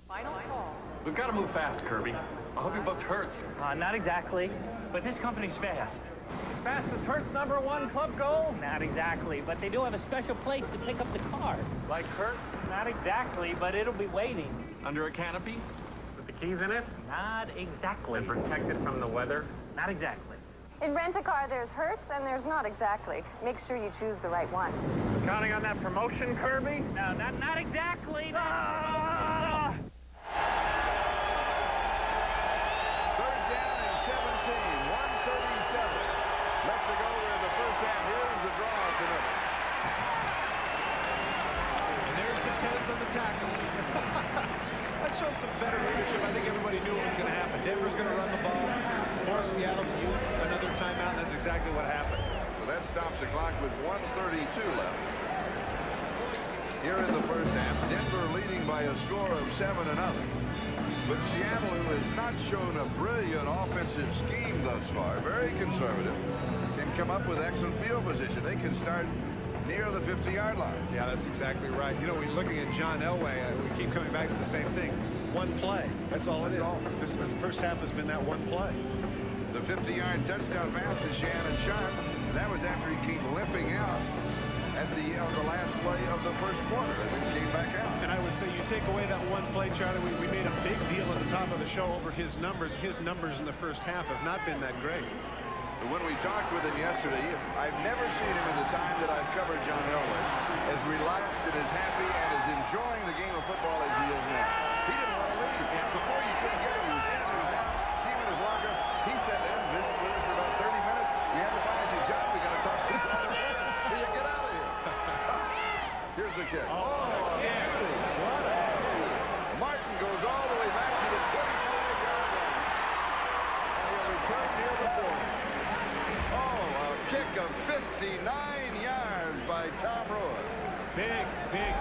Final call. We've got to move fast, Kirby. I hope your booked Hurts. Not exactly, but this company's fast. Fast as Hertz #1 club goal? Not exactly, but they do have a special place to pick up the car. Like Hurts? Not exactly, but it'll be waiting. Under a canopy? With the keys in it? Not exactly. And protected from the weather? Not exactly. In Rent-A-Car, there's Hertz and there's not exactly. Make sure you choose the right one. Counting on that promotion, Kirby? No, not exactly. Ah! Third down and 17. 1:37 left to go in the first half. Here's the draw at the middle. And there's the 10s on the tackle. That shows some better leadership. I think everybody knew what was going to happen. Denver's going to run the ball, force Seattle to use another timeout, and that's exactly what happened. So that stops the clock with 1:32 left. Here in the first half, Denver leading by a score of 7-0. But Seattle, who has not shown a brilliant offensive scheme thus far, very conservative, can come up with excellent field position. They can start near the 50-yard line. Yeah, that's exactly right. You know, we're looking at John Elway. We keep coming back to the same thing. One play. That's all it is. The first half has been that one play. The 50-yard touchdown pass to Shannon Sharp. That was after he came limping out at the last play of the first quarter and then came back out. And I would say you take away that one play, Charlie, we made a big deal at the top of the show over his numbers. His numbers in the first half have not been that great. When we talked with him yesterday, I've never seen him in the time that I've covered John Elway as relaxed and as happy and as enjoying the game of football as he is now. He didn't want to leave. Before you couldn't get him, he was in, he was out. Seaman is longer. He sat down and visited with us for about 30 minutes. We had to find him. I said, John, we got to talk to this other player. Will you get out of here? Here's the kick. What a Martin goes all the way back to the 45-yard line. And he'll return near the 40. A kick of 59 yards by Tom Rohr. Big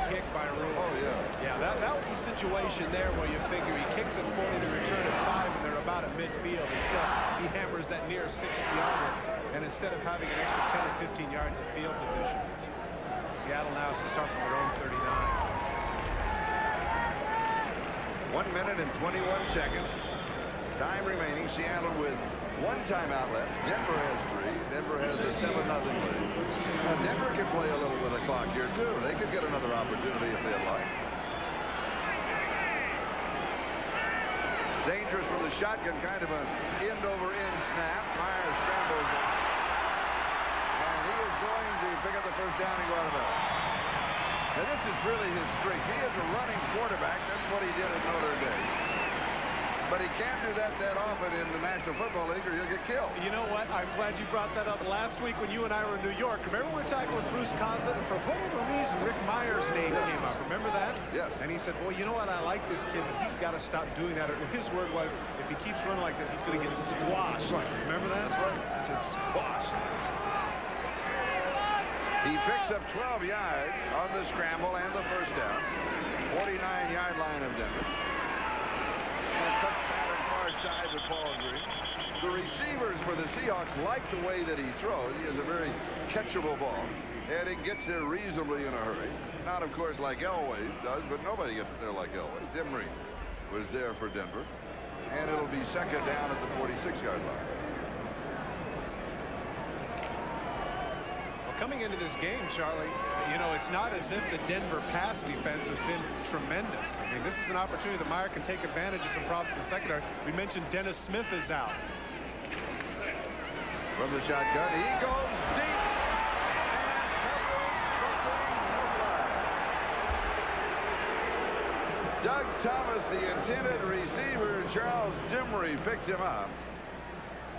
kick by Rohr. Oh, yeah. Yeah, that was a situation there where you figure he kicks at 40 to return at 5, and they're about at midfield. Instead, he hammers that near 60-yarder, and instead of having an extra 10 or 15 yards of field position, Seattle now has to start from their own 39. 1 minute and 21 seconds. Time remaining. Seattle with one timeout left. Denver has 3. Denver has a 7-0 lead. Now, Denver can play a little with the clock here, too. They could get another opportunity if they'd like. Dangerous from the shotgun, kind of an end-over-end snap. Myers scrambles out. And he is going to pick up the first down and go out of bounds. Now, this is really his strength. He is a running quarterback. That's what he did at Notre Dame. But he can't do that often in the National Football League or he'll get killed. You know what? I'm glad you brought that up. Last week when you and I were in New York, remember we were talking with Bruce Conza, and for whatever reason, Rick Myers' name came up. Remember that? Yes. And he said, well, you know what? I like this kid, but he's got to stop doing that. His word was, if he keeps running like that, he's going to get squashed. Right. Remember that? That's right. He said squashed. He picks up 12 yards on the scramble and the first down. 49-yard line of Denver. Touch pattern far side with Paul Green. The receivers for the Seahawks like the way that he throws. He has a very catchable ball. And it gets there reasonably in a hurry. Not, of course, like Elway does, but nobody gets there like Elway. Tim Reed was there for Denver. And it'll be second down at the 46-yard line. Well, coming into this game, Charlie, you know, it's not as if the Denver pass defense has been tremendous. I mean, this is an opportunity that Meyer can take advantage of some problems in the secondary. We mentioned Dennis Smith is out. From the shotgun, he goes deep. Doug Thomas, the intended receiver, Charles Dimry, picked him up.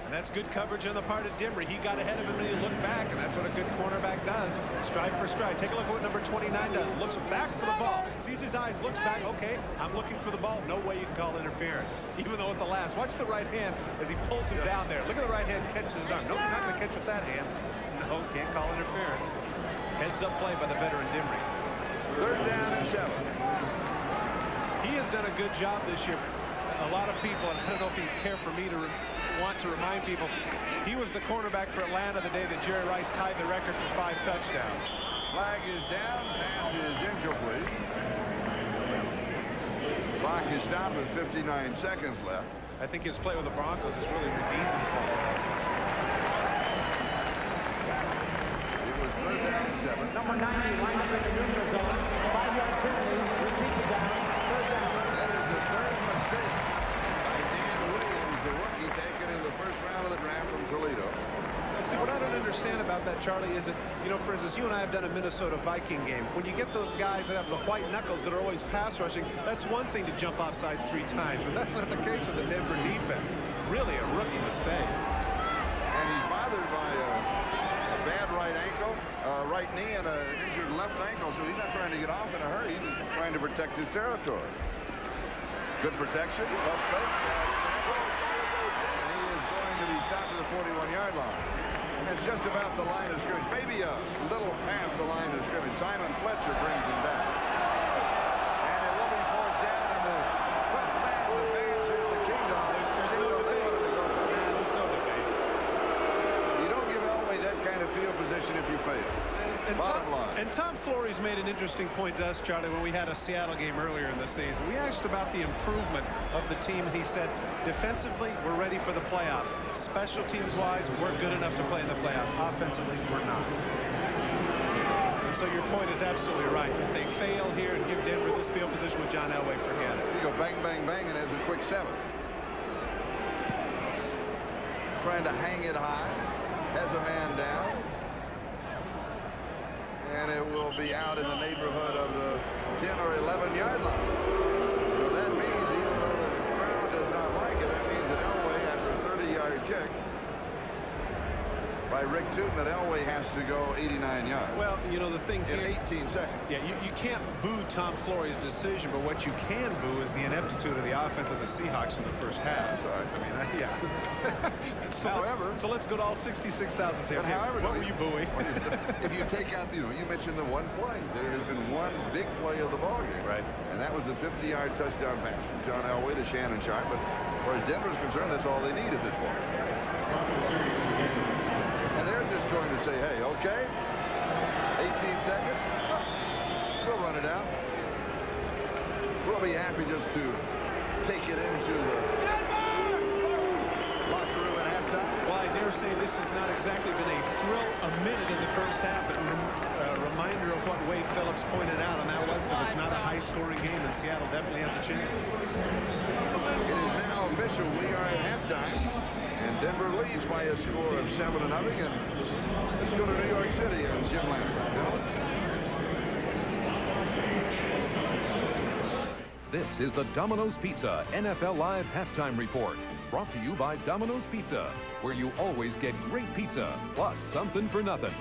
And that's good coverage on the part of Dimry. He got ahead of him and he looked back, and that's what a good cornerback does. Stride for stride. Take a look at what number 29 does. Looks back for the ball. Sees his eyes, looks back. Okay, I'm looking for the ball. No way you can call interference. Even though at the last. Watch the right hand as he pulls him down there. Look at the right hand catches his arm. No, you're not going to catch with that hand. No, can't call interference. Heads up play by the veteran Dimry. 3rd down and 7. He has done a good job this year. A lot of people, and I don't know if he'd care for me to want to remind people, he was the cornerback for Atlanta the day that Jerry Rice tied the record for 5 touchdowns. Flag is down. Pass is incomplete. Clock is stopped with 59 seconds left. I think his play with the Broncos has really redeemed himself. It was 3rd down and 7. Number 90 lined up in the neutral zone. 5-yard penalty. Repeat the down. 3rd down. That is the 3rd mistake by Dan Williams, the rookie taken in the 1st round of the draft from Toledo. See, what I don't understand about that, Charlie, is that, you know, for instance, you and I have done a Minnesota Viking game. When you get those guys that have the white knuckles that are always pass rushing, that's one thing to jump off sides 3 times, but that's not the case with the Denver defense. Really a rookie mistake. And he's bothered by a bad right ankle, right knee, and an injured left ankle, so he's not trying to get off in a hurry. He's trying to protect his territory. Good protection, left fake, and he is going to be stopped at the 41-yard line. And it's just about the line of scrimmage, maybe a little past the line of scrimmage. Simon Fletcher brings him back. And it will be 4th down, and the front man, the fans at the Kingdom. There's no debate. You don't give Elway that kind of field position if you fail. Bottom line. And Tom Flores made an interesting point to us, Charlie, when we had a Seattle game earlier in the season. We asked about the improvement of the team. He said, defensively, we're ready for the playoffs. Special teams-wise, we're good enough to play in the playoffs. Offensively, we're not. And so your point is absolutely right. If they fail here and give Denver this field position with John Elway, forget it. You go bang, bang, bang, and has a quick 7. Trying to hang it high. Has a man down. And it will be out in the neighborhood of the 10 or 11-yard line. So that means, even though the crowd does not like it, that means that Elway, after a 30-yard kick by Rick Tootin, that Elway has to go 89 yards. Well, you know, the thing in 18 seconds. Yeah, you can't boo Tom Flores' decision, but what you can boo is the ineptitude of the offense of the Seahawks in the first half. That's right. I mean, yeah. So let's go to all 66,000. Say, but however, what were you booing? If you take out, you mentioned the one play. There has been one big play of the ballgame. Right. And that was the 50-yard touchdown pass from John Elway to Shannon Sharp. But as far as Denver's concerned, that's all they need at this point. And they're just going to say, hey, okay, 18 seconds, we'll run it out. We'll be happy just to take it into the locker room at halftime. Well, I dare say this has not exactly been a thrill a minute in the first half, but a reminder of what Wade Phillips pointed out, and that was that it's not a high-scoring game, and Seattle definitely has a chance. It is now official. We are at halftime, and Denver leads by a score of 7-0. And let's go to New York City and Jim Lambert. Gentlemen. This is the Domino's Pizza NFL Live Halftime Report. Brought to you by Domino's Pizza, where you always get great pizza, plus something for nothing.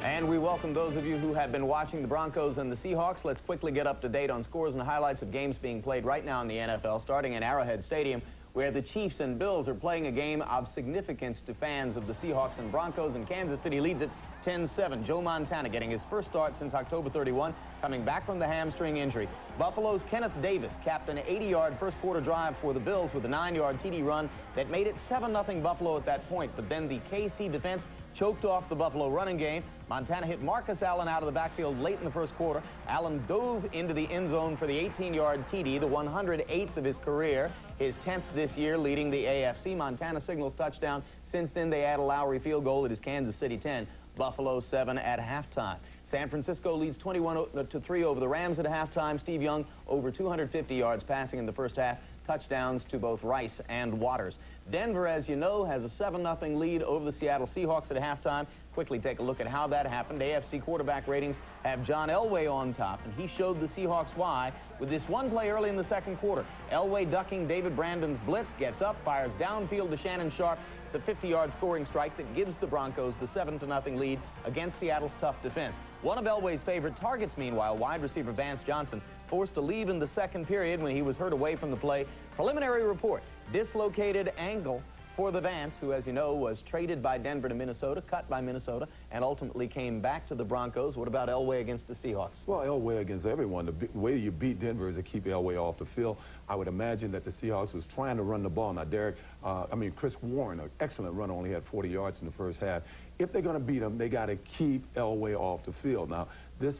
And we welcome those of you who have been watching the Broncos and the Seahawks. Let's quickly get up to date on scores and highlights of games being played right now in the NFL, starting in Arrowhead Stadium, where the Chiefs and Bills are playing a game of significance to fans of the Seahawks and Broncos, and Kansas City leads it 10-7. Joe Montana getting his first start since October 31, coming back from the hamstring injury. Buffalo's Kenneth Davis capped an 80-yard first-quarter drive for the Bills with a 9-yard TD run that made it 7-0 Buffalo at that point. But then the KC defense choked off the Buffalo running game. Montana hit Marcus Allen out of the backfield late in the first quarter. Allen dove into the end zone for the 18-yard TD, the 108th of his career, his 10th this year, leading the AFC. Montana signals touchdown Since then, they add a Lowry field goal. It is Kansas City 10, Buffalo 7 at halftime. San Francisco leads 21-3 over the Rams at halftime. Steve Young over 250 yards passing in the first half. Touchdowns to both Rice and Waters. Denver, as you know, has a 7-0 lead over the Seattle Seahawks at halftime. Quickly take a look at how that happened. AFC quarterback ratings have John Elway on top, and he showed the Seahawks why with this one play early in the second quarter. Elway ducking David Brandon's blitz, gets up, fires downfield to Shannon Sharp. It's a 50-yard scoring strike that gives the Broncos the 7-0 lead against Seattle's tough defense. One of Elway's favorite targets, meanwhile, wide receiver Vance Johnson, forced to leave in the second period when he was hurt away from the play. Preliminary report, dislocated ankle for the Vance, who, as you know, was traded by Denver to Minnesota, cut by Minnesota, and ultimately came back to the Broncos. What about Elway against the Seahawks? Well, Elway against everyone. The way you beat Denver is to keep Elway off the field. I would imagine that the Seahawks was trying to run the ball. Now, Chris Warren, an excellent runner, only had 40 yards in the first half. If they're going to beat him, they got to keep Elway off the field. Now, this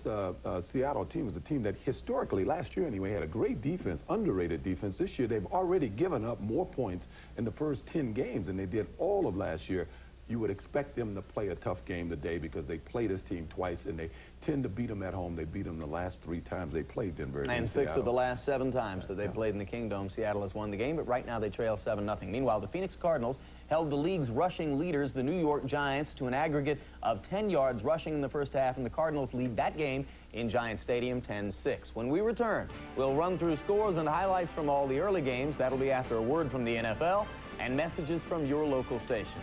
Seattle team is a team that historically, last year anyway, had a great defense, underrated defense. This year, they've already given up more points in the first 10 games than they did all of last year. You would expect them to play a tough game today because they play this team twice, and they tend to beat them at home. They beat them the last 3 times they played Denver. And 6 of the last 7 times that they played in the Kingdome, Seattle has won the game, but right now they trail 7-0. Meanwhile, the Phoenix Cardinals held the league's rushing leaders, the New York Giants, to an aggregate of 10 yards rushing in the first half, and the Cardinals lead that game in Giant Stadium 10-6. When we return, we'll run through scores and highlights from all the early games. That'll be after a word from the NFL and messages from your local station.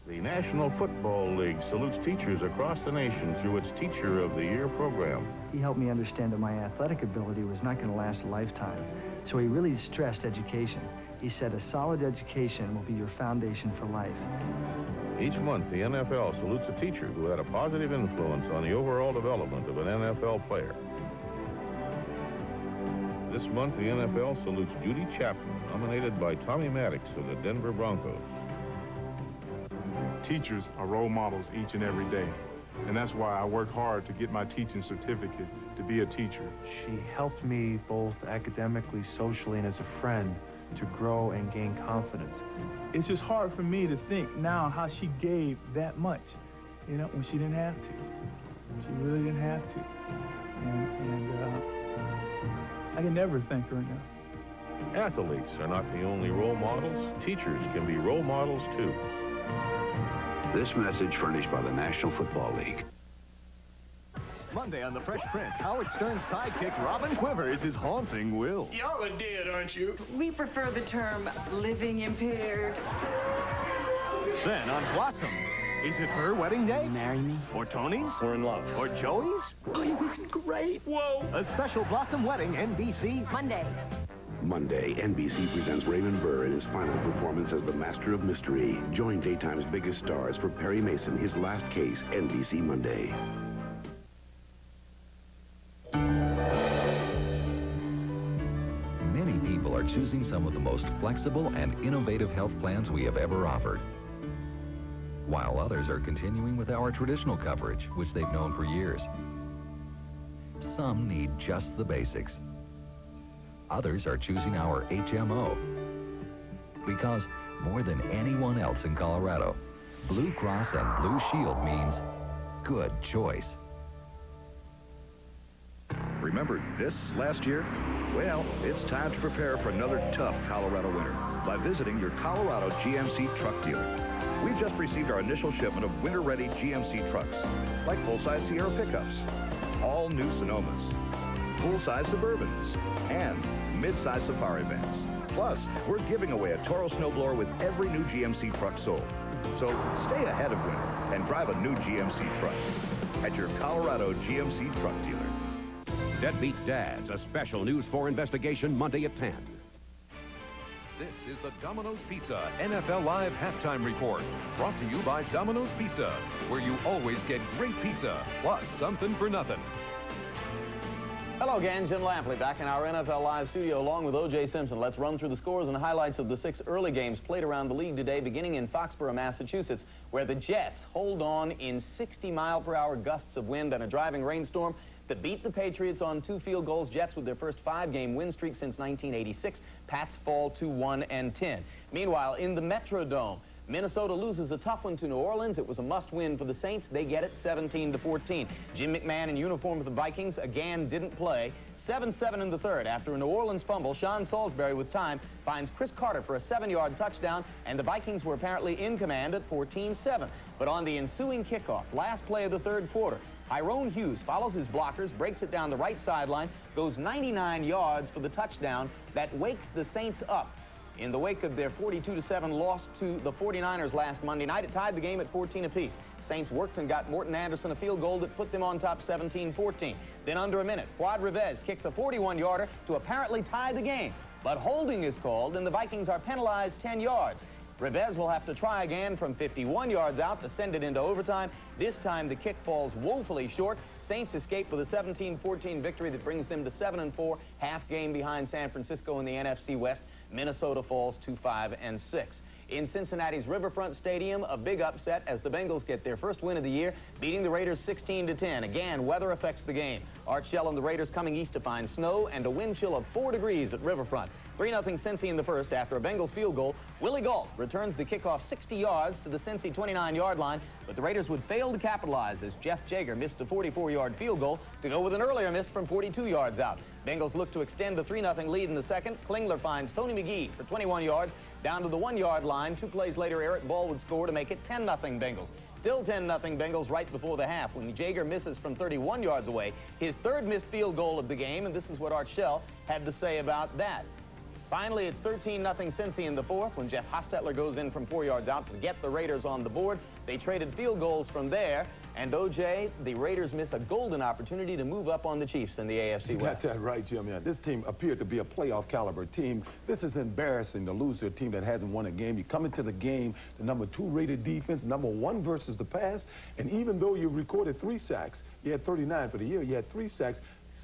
The National Football League salutes teachers across the nation through its Teacher of the Year program. He helped me understand that my athletic ability was not going to last a lifetime, so he really stressed education. He said a solid education will be your foundation for life. Each month, the NFL salutes a teacher who had a positive influence on the overall development of an NFL player. This month, the NFL salutes Judy Chapman, nominated by Tommy Maddox of the Denver Broncos. Teachers are role models each and every day, and that's why I work hard to get my teaching certificate to be a teacher. She helped me both academically, socially, and as a friend to grow and gain confidence. It's just hard for me to think now how she gave that much, you know, when she didn't have to. When she really didn't have to. And I can never thank her enough. Athletes are not the only role models. Teachers can be role models, too. This message furnished by the National Football League. Monday on The Fresh Prince, Howard Stern's sidekick, Robin Quivers, is haunting Will. Y'all are dead, aren't you? We prefer the term living impaired. Then on Blossom, is it her wedding day? Marry me? Or Tony's? Or in love? Or Joey's? Oh, it was great. Whoa! A special Blossom wedding, NBC. Monday. Monday, NBC presents Raymond Burr in his final performance as the Master of Mystery. Join daytime's biggest stars for Perry Mason, His Last Case, NBC Monday. Many people are choosing some of the most flexible and innovative health plans we have ever offered, while others are continuing with our traditional coverage, which they've known for years. Some need just the basics. Others are choosing our HMO because more than anyone else in Colorado, Blue Cross and Blue Shield means good choice. Remember this last year? Well, it's time to prepare for another tough Colorado winter by visiting your Colorado GMC truck dealer. We've just received our initial shipment of winter-ready GMC trucks, like full-size Sierra pickups, all new Sonomas, full-size Suburbans, and mid-size Safari vans. Plus, we're giving away a Toro snowblower with every new GMC truck sold. So stay ahead of winter and drive a new GMC truck at your Colorado GMC truck dealer. Deadbeat Dads, a special News 4 investigation Monday at 10. This is the Domino's Pizza NFL Live Halftime Report, brought to you by Domino's Pizza, where you always get great pizza, plus something for nothing. Hello again, Jim Lampley back in our NFL Live studio along with O.J. Simpson. Let's run through the scores and highlights of the 6 early games played around the league today, beginning in Foxborough, Massachusetts, where the Jets hold on in 60-mile-per-hour gusts of wind and a driving rainstorm to beat the Patriots on 2 field goals. Jets with their first 5-game win streak since 1986. Pats fall to 1-10. Meanwhile, in the Metrodome, Minnesota loses a tough one to New Orleans. It was a must-win for the Saints. They get it 17-14. Jim McMahon, in uniform with the Vikings, again didn't play. 7-7 in the third. After a New Orleans fumble, Sean Salisbury, with time, finds Chris Carter for a 7-yard touchdown, and the Vikings were apparently in command at 14-7. But on the ensuing kickoff, last play of the third quarter, Tyrone Hughes follows his blockers, breaks it down the right sideline, goes 99 yards for the touchdown that wakes the Saints up. In the wake of their 42-7 loss to the 49ers last Monday night, it tied the game at 14 apiece. Saints worked and got Morton Anderson a field goal that put them on top 17-14. Then under a minute, Fuad Revez kicks a 41-yarder to apparently tie the game. But holding is called, and the Vikings are penalized 10 yards. Revez will have to try again from 51 yards out to send it into overtime. This time the kick falls woefully short. Saints escape with a 17-14 victory that brings them to 7-4, half game behind San Francisco in the NFC West. Minnesota falls to 5-6. In Cincinnati's Riverfront Stadium, a big upset as the Bengals get their first win of the year, beating the Raiders 16-10. Again, weather affects the game. Art Shell and the Raiders coming east to find snow and a wind chill of 4 degrees at Riverfront. 3-0 Cincy in the first. After a Bengals field goal, Willie Gault returns the kickoff 60 yards to the Cincy 29-yard line, but the Raiders would fail to capitalize as Jeff Jager missed a 44-yard field goal to go with an earlier miss from 42 yards out. Bengals look to extend the 3-0 lead in the second. Klingler finds Tony McGee for 21 yards down to the 1-yard line. 2 plays later, Eric Ball would score to make it 10-0 Bengals. Still 10-0 Bengals right before the half when Jager misses from 31 yards away. His third missed field goal of the game, and this is what Art Shell had to say about that. Finally, it's 13-0 Cincy in the fourth when Jeff Hostetler goes in from 4 yards out to get the Raiders on the board. They traded field goals from there, and O.J., the Raiders miss a golden opportunity to move up on the Chiefs in the AFC West. You got that right, Jim. Yeah, this team appeared to be a playoff caliber team. This is embarrassing to lose to a team that hasn't won a game. You come into the game, the number 2 rated defense, number 1 versus the pass, and even though you recorded 3 sacks, you had 39 for the year, you had 3 sacks.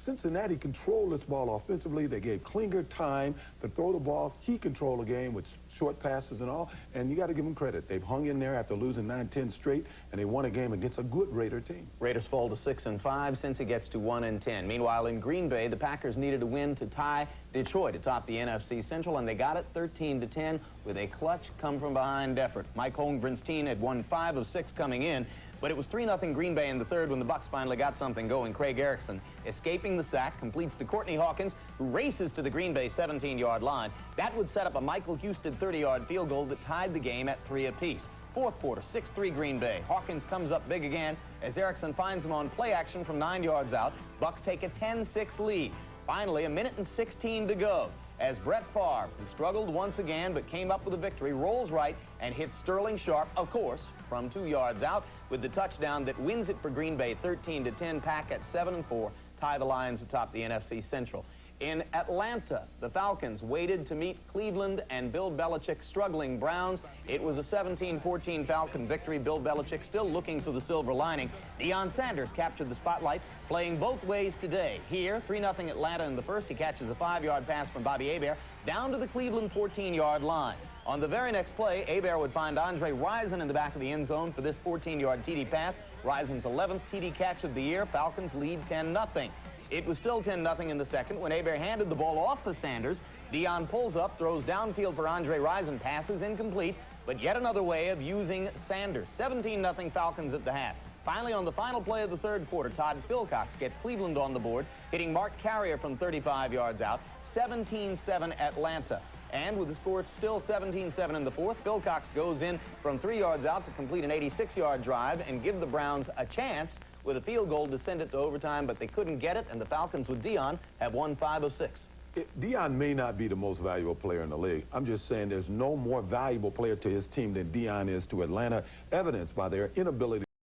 Cincinnati controlled this ball offensively. They gave Klinger time to throw the ball. He controlled the game with short passes and all, and you got to give them credit. They've hung in there after losing 9-10 straight, and they won a game against a good Raider team. Raiders fall to 6-5 since it gets to 1-10. Meanwhile, in Green Bay, the Packers needed a win to tie Detroit atop the NFC Central, and they got it 13-10 with a clutch come-from-behind effort. Mike Holmgren's team had won 5 of 6 coming in, but it was 3-0 Green Bay in the third when the Bucs finally got something going. Craig Erickson, escaping the sack, completes to Courtney Hawkins, who races to the Green Bay 17-yard line. That would set up a Michael Houston 30-yard field goal that tied the game at 3 apiece. Fourth quarter, 6-3 Green Bay. Hawkins comes up big again as Erickson finds him on play action from 9 yards out. Bucs take a 10-6 lead. Finally, 1:16 to go as Brett Favre, who struggled once again but came up with a victory, rolls right and hits Sterling Sharp, of course, from 2 yards out with the touchdown that wins it for Green Bay 13-10. Pack at 7-4, tie the Lions atop the NFC Central. In Atlanta, the Falcons waited to meet Cleveland and Bill Belichick's struggling Browns. It was a 17-14 Falcon victory. Bill Belichick still looking for the silver lining. Deion Sanders captured the spotlight, playing both ways today. Here, 3-0 Atlanta in the first. He catches a 5-yard pass from Bobby Hebert down to the Cleveland 14-yard line. On the very next play, Hebert would find Andre Rison in the back of the end zone for this 14-yard TD pass. Rison's 11th TD catch of the year. Falcons lead 10-0. It was still 10-0 in the second when Hebert handed the ball off to Sanders. Deion pulls up, throws downfield for Andre Rison, passes incomplete, but yet another way of using Sanders. 17-0 Falcons at the half. Finally, on the final play of the third quarter, Todd Philcox gets Cleveland on the board, hitting Mark Carrier from 35 yards out. 17-7 Atlanta. And with the score still 17-7 in the fourth, Philcox goes in from 3 yards out to complete an 86-yard drive and give the Browns a chance with a field goal to send it to overtime, but they couldn't get it, and the Falcons with Deion have won 5 of 6. Deion may not be the most valuable player in the league. I'm just saying there's no more valuable player to his team than Deion is to Atlanta, evidenced by their inability